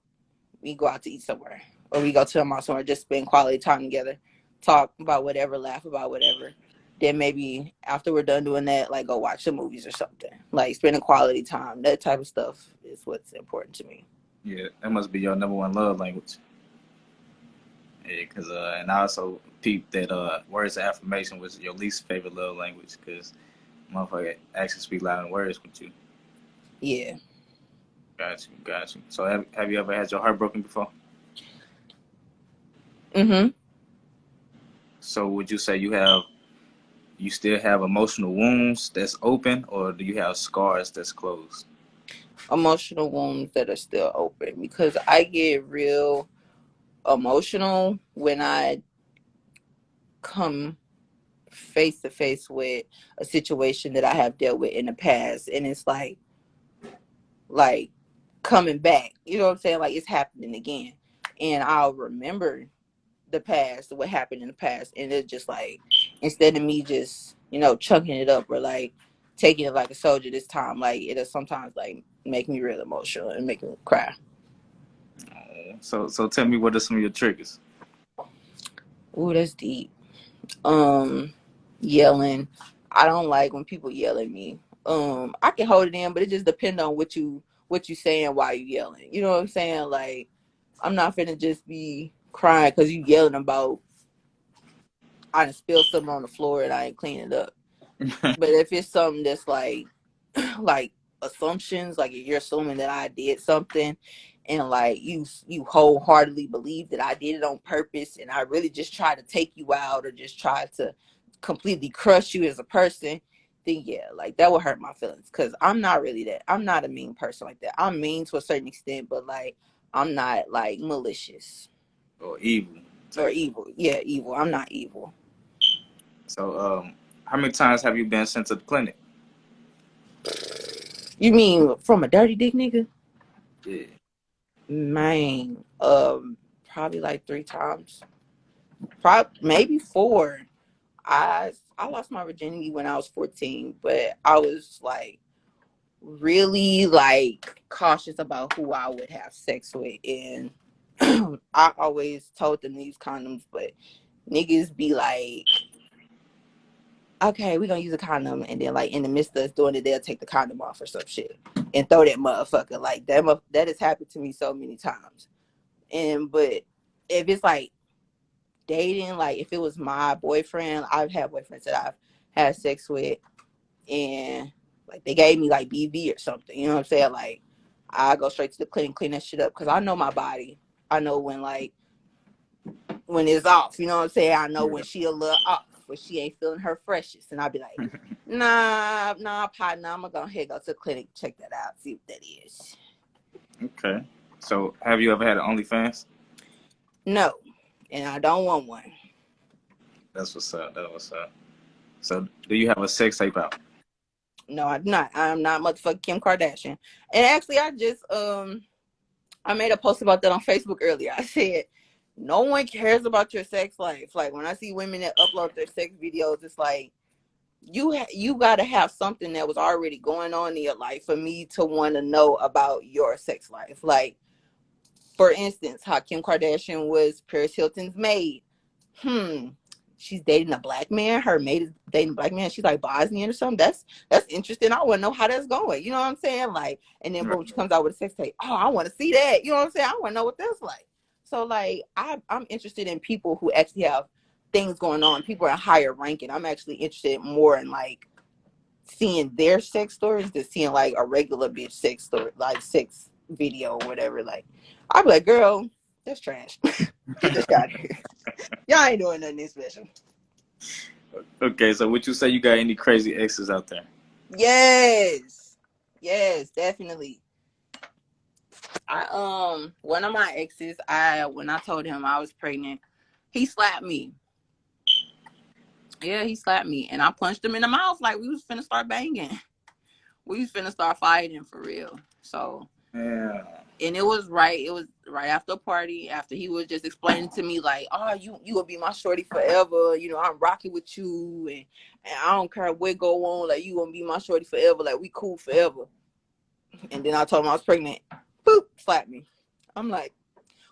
we go out to eat somewhere, or we go to a mall somewhere, just spend quality time together, talk about whatever, laugh about whatever. Then maybe after we're done doing that, like go watch some movies or something. Like spending quality time, that type of stuff is what's important to me. Yeah, that must be your number one love language. Yeah, cause and I also peeped that words of affirmation was your least favorite love language, cause motherfucker actually speak loud in words with you. Yeah. Got you. So have you ever had your heart broken before? Mhm. So would you say you still have emotional wounds that's open, or do you have scars that's closed? Emotional wounds that are still open because I get real emotional when I come face to face with a situation that I have dealt with in the past, and it's like coming back. You know what I'm saying? Like it's happening again. And I'll remember the past, what happened in the past. And it's just like, instead of me just, chunking it up or like taking it like a soldier this time, like it'll sometimes like make me real emotional and make me cry. So tell me, what are some of your triggers? Ooh, that's deep. Um, Yelling. I don't like when people yell at me. I can hold it in, but it just depends on what you saying while you yelling. You know what I'm saying? Like I'm not finna just be crying because you yelling about I done spilled something on the floor and I ain't cleaning it up. But if it's something that's like like assumptions, like if you're assuming that I did something and like you wholeheartedly believe that I did it on purpose and I really just try to take you out or just try to completely crush you as a person, then yeah, like that would hurt my feelings because I'm not really that. I'm not a mean person like that. I'm mean to a certain extent, but like I'm not like malicious Or evil or type? evil. Yeah, evil. I'm not evil. So how many times have you been sent to the clinic? You mean from a dirty dick nigga? Yeah. Man, probably like 3 times. Maybe 4. I lost my virginity when I was 14, but I was like really like cautious about who I would have sex with, and I always told them to use condoms, but niggas be like, okay, we're gonna use a condom, and then like in the midst of us doing it, they'll take the condom off or some shit and throw that motherfucker. Like that has happened to me so many times. But if it's like dating, like if it was my boyfriend, I've had boyfriends that I've had sex with, and like they gave me like BV or something, you know what I'm saying? Like I go straight to the clinic, clean that shit up, because I know my body. I know when it's off, you know what I'm saying? I know when she a little off, when she ain't feeling her freshest, and I'll be like, nah, partner, I'm gonna go ahead, go to the clinic, check that out, see what that is. Okay. So, have you ever had an OnlyFans? No, and I don't want one. That's what's up. That's what's up. So, do you have a sex tape out? No, I'm not. I'm not motherfucking Kim Kardashian. And actually, I made a post about that on Facebook earlier. I said, no one cares about your sex life. Like when I see women that upload their sex videos, it's like you got to have something that was already going on in your life for me to want to know about your sex life. Like, for instance, how Kim Kardashian was Paris Hilton's maid. She's dating a black man. Her maid is dating a black man. She's like Bosnian or something. That's interesting. I want to know how that's going. You know what I'm saying? Like, and then boom, she comes out with a sex tape. Oh, I want to see that. You know what I'm saying? I want to know what that's like. So like, I'm interested in people who actually have things going on. People are higher ranking. I'm actually interested more in like seeing their sex stories than seeing like a regular bitch sex story, like sex video or whatever. Like, I'd be like, girl, that's trash. Get this out of here. Y'all ain't doing nothing special. Okay, so would you say you got any crazy exes out there? Yes, definitely. One of my exes, when I told him I was pregnant, he slapped me. Yeah, he slapped me, and I punched him in the mouth like we was finna start banging. We was finna start fighting for real. So, Yeah. and it was right after a party, after he was just explaining to me like, oh, you gonna be my shorty forever, you know, I'm rocking with you, and I don't care what go on, like you gonna be my shorty forever, like we cool forever. And then I told him I was pregnant. Boop, slapped me. I'm like,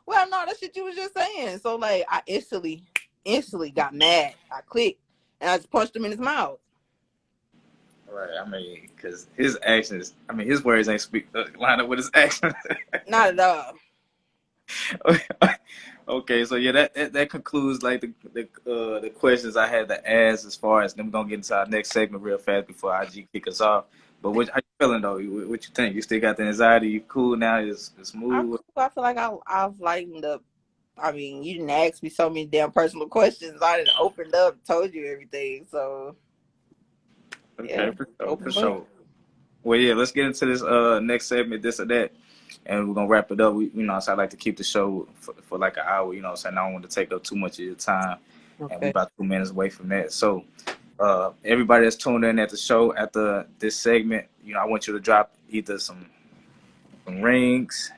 well, no, that's shit you was just saying. So like I instantly got mad. I clicked and I just punched him in his mouth. Right. I mean, because his actions, I mean, his words ain't line up with his actions. Not at all. Okay, so yeah, that concludes like the questions I had to ask as far as then we're gonna get into our next segment real fast before IG kick us off. But how you feeling though? What you think? You still got the anxiety? You cool now? It's I'm smooth? cool. I feel like I've lightened up. I mean, you didn't ask me so many damn personal questions. I didn't opened up, told you everything. So Okay, yeah, for sure, for open book. sure. Well, yeah, let's get into this next segment, this or that, and we're gonna wrap it up. So I like to keep the show for like an hour. You know, so I don't want to take up too much of your time, and we Okay. about 2 minutes away from that. So, everybody that's tuned in at the show after this segment, I want you to drop either some rings,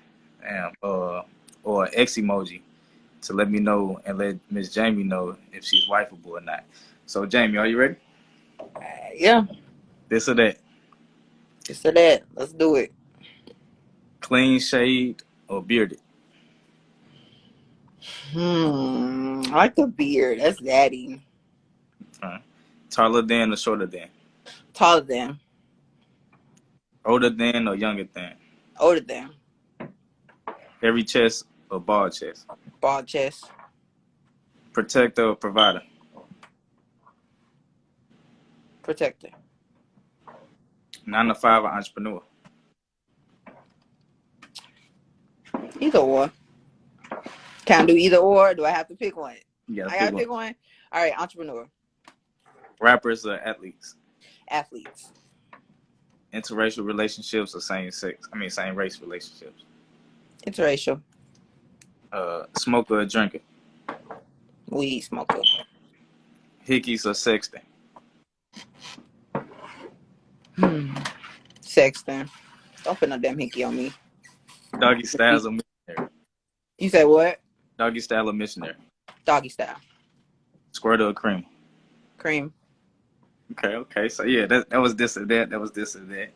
and or an X emoji to let me know and let Miss Jamie know if she's wifeable or not. So, Jamie, are you ready? Yeah, This or that? this or that. Let's do it. Clean shaved or bearded? I like the beard. That's daddy. Taller than or shorter than? Taller than. Older than or younger than? Older than. Hairy chest or bald chest? Bald chest. Protector or provider? Protector. 9 to 5 or entrepreneur? Either or. Can I do either or? Do I have to pick one? You gotta I pick gotta one. pick one. All right, entrepreneur. Rappers or athletes? Athletes. Interracial relationships or same sex? I mean, same race relationships? Interracial. Smoker or drinker? Weed smoker. Hickeys or sexting? Sexting. Don't put no damn hickey on me. Doggy style's a missionary. You say what? Doggy style a missionary. Doggy style. Squirt or cream. Cream. Okay. So yeah, that was this or that. That was this or that.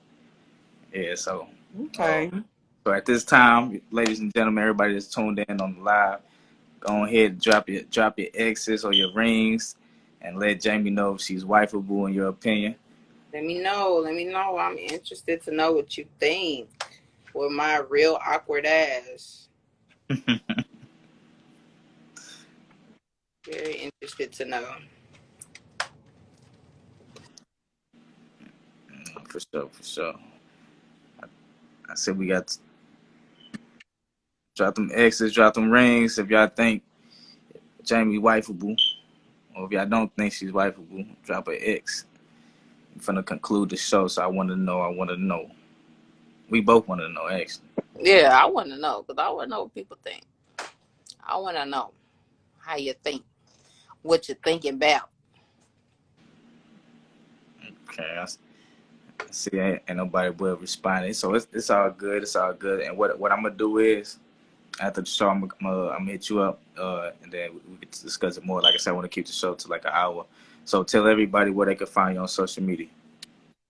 Yeah. So. Okay. So at this time, ladies and gentlemen, everybody that's tuned in on the live, go ahead and drop your X's or your rings, and let Jamie know if she's wifeable in your opinion. Let me know. I'm interested to know what you think with my real awkward ass. Very interested to know. For sure. I said we got to drop them X's, drop them rings if y'all think Jamie wifeable, or if y'all don't think she's wifeable, drop an X. I'm finna conclude the show, so I want to know. We both want to know, actually. Yeah, I want to know because I want to know what people think. I want to know how you think, what you're thinking about. Okay, I see, ain't nobody will responding, so it's all good. It's all good. And what I'm gonna do is after the show, I'm gonna hit you up, and then we can discuss it more. Like I said, I want to keep the show to like an hour. So tell everybody where they can find you on social media.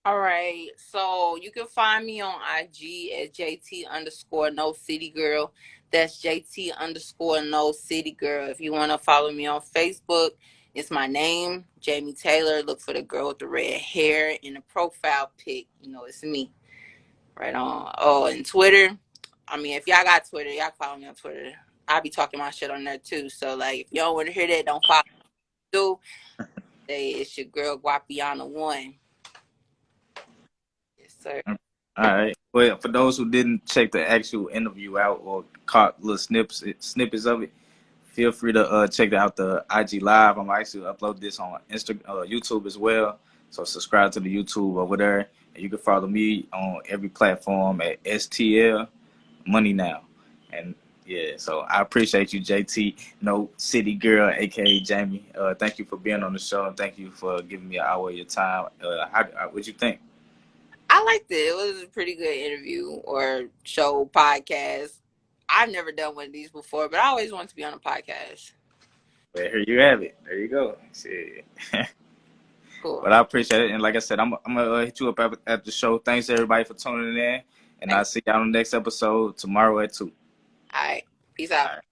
All right, so you can find me on IG at JT_No_City_Girl. That's JT_No_City_Girl. If you want to follow me on Facebook, it's my name, Jamie Taylor. Look for the girl with the red hair in the profile pic. You know, it's me. Right on. Oh, and Twitter. I mean, if y'all got Twitter, y'all can follow me on Twitter. I'll be talking my shit on there too. So, like, if y'all want to hear that, don't follow me. Do. Say it's your girl Guapiana1. Yes, sir. All right. Well, for those who didn't check the actual interview out or caught little snippets of it, feel free to check out the IG live. I'm actually upload this on YouTube as well. So subscribe to the YouTube over there, and you can follow me on every platform at STL MoneyNow. And yeah, so I appreciate you, JT, No City Girl, aka Jamie. Thank you for being on the show, and thank you for giving me an hour of your time. What you think? I liked it. It was a pretty good interview or show podcast. I've never done one of these before, but I always wanted to be on a podcast. Well, here you have it. There you go. Shit. Cool. But I appreciate it. And like I said, I'm gonna hit you up at the show. Thanks everybody for tuning in. And I'll see y'all on the next episode tomorrow at 2. All right. Peace out. All right.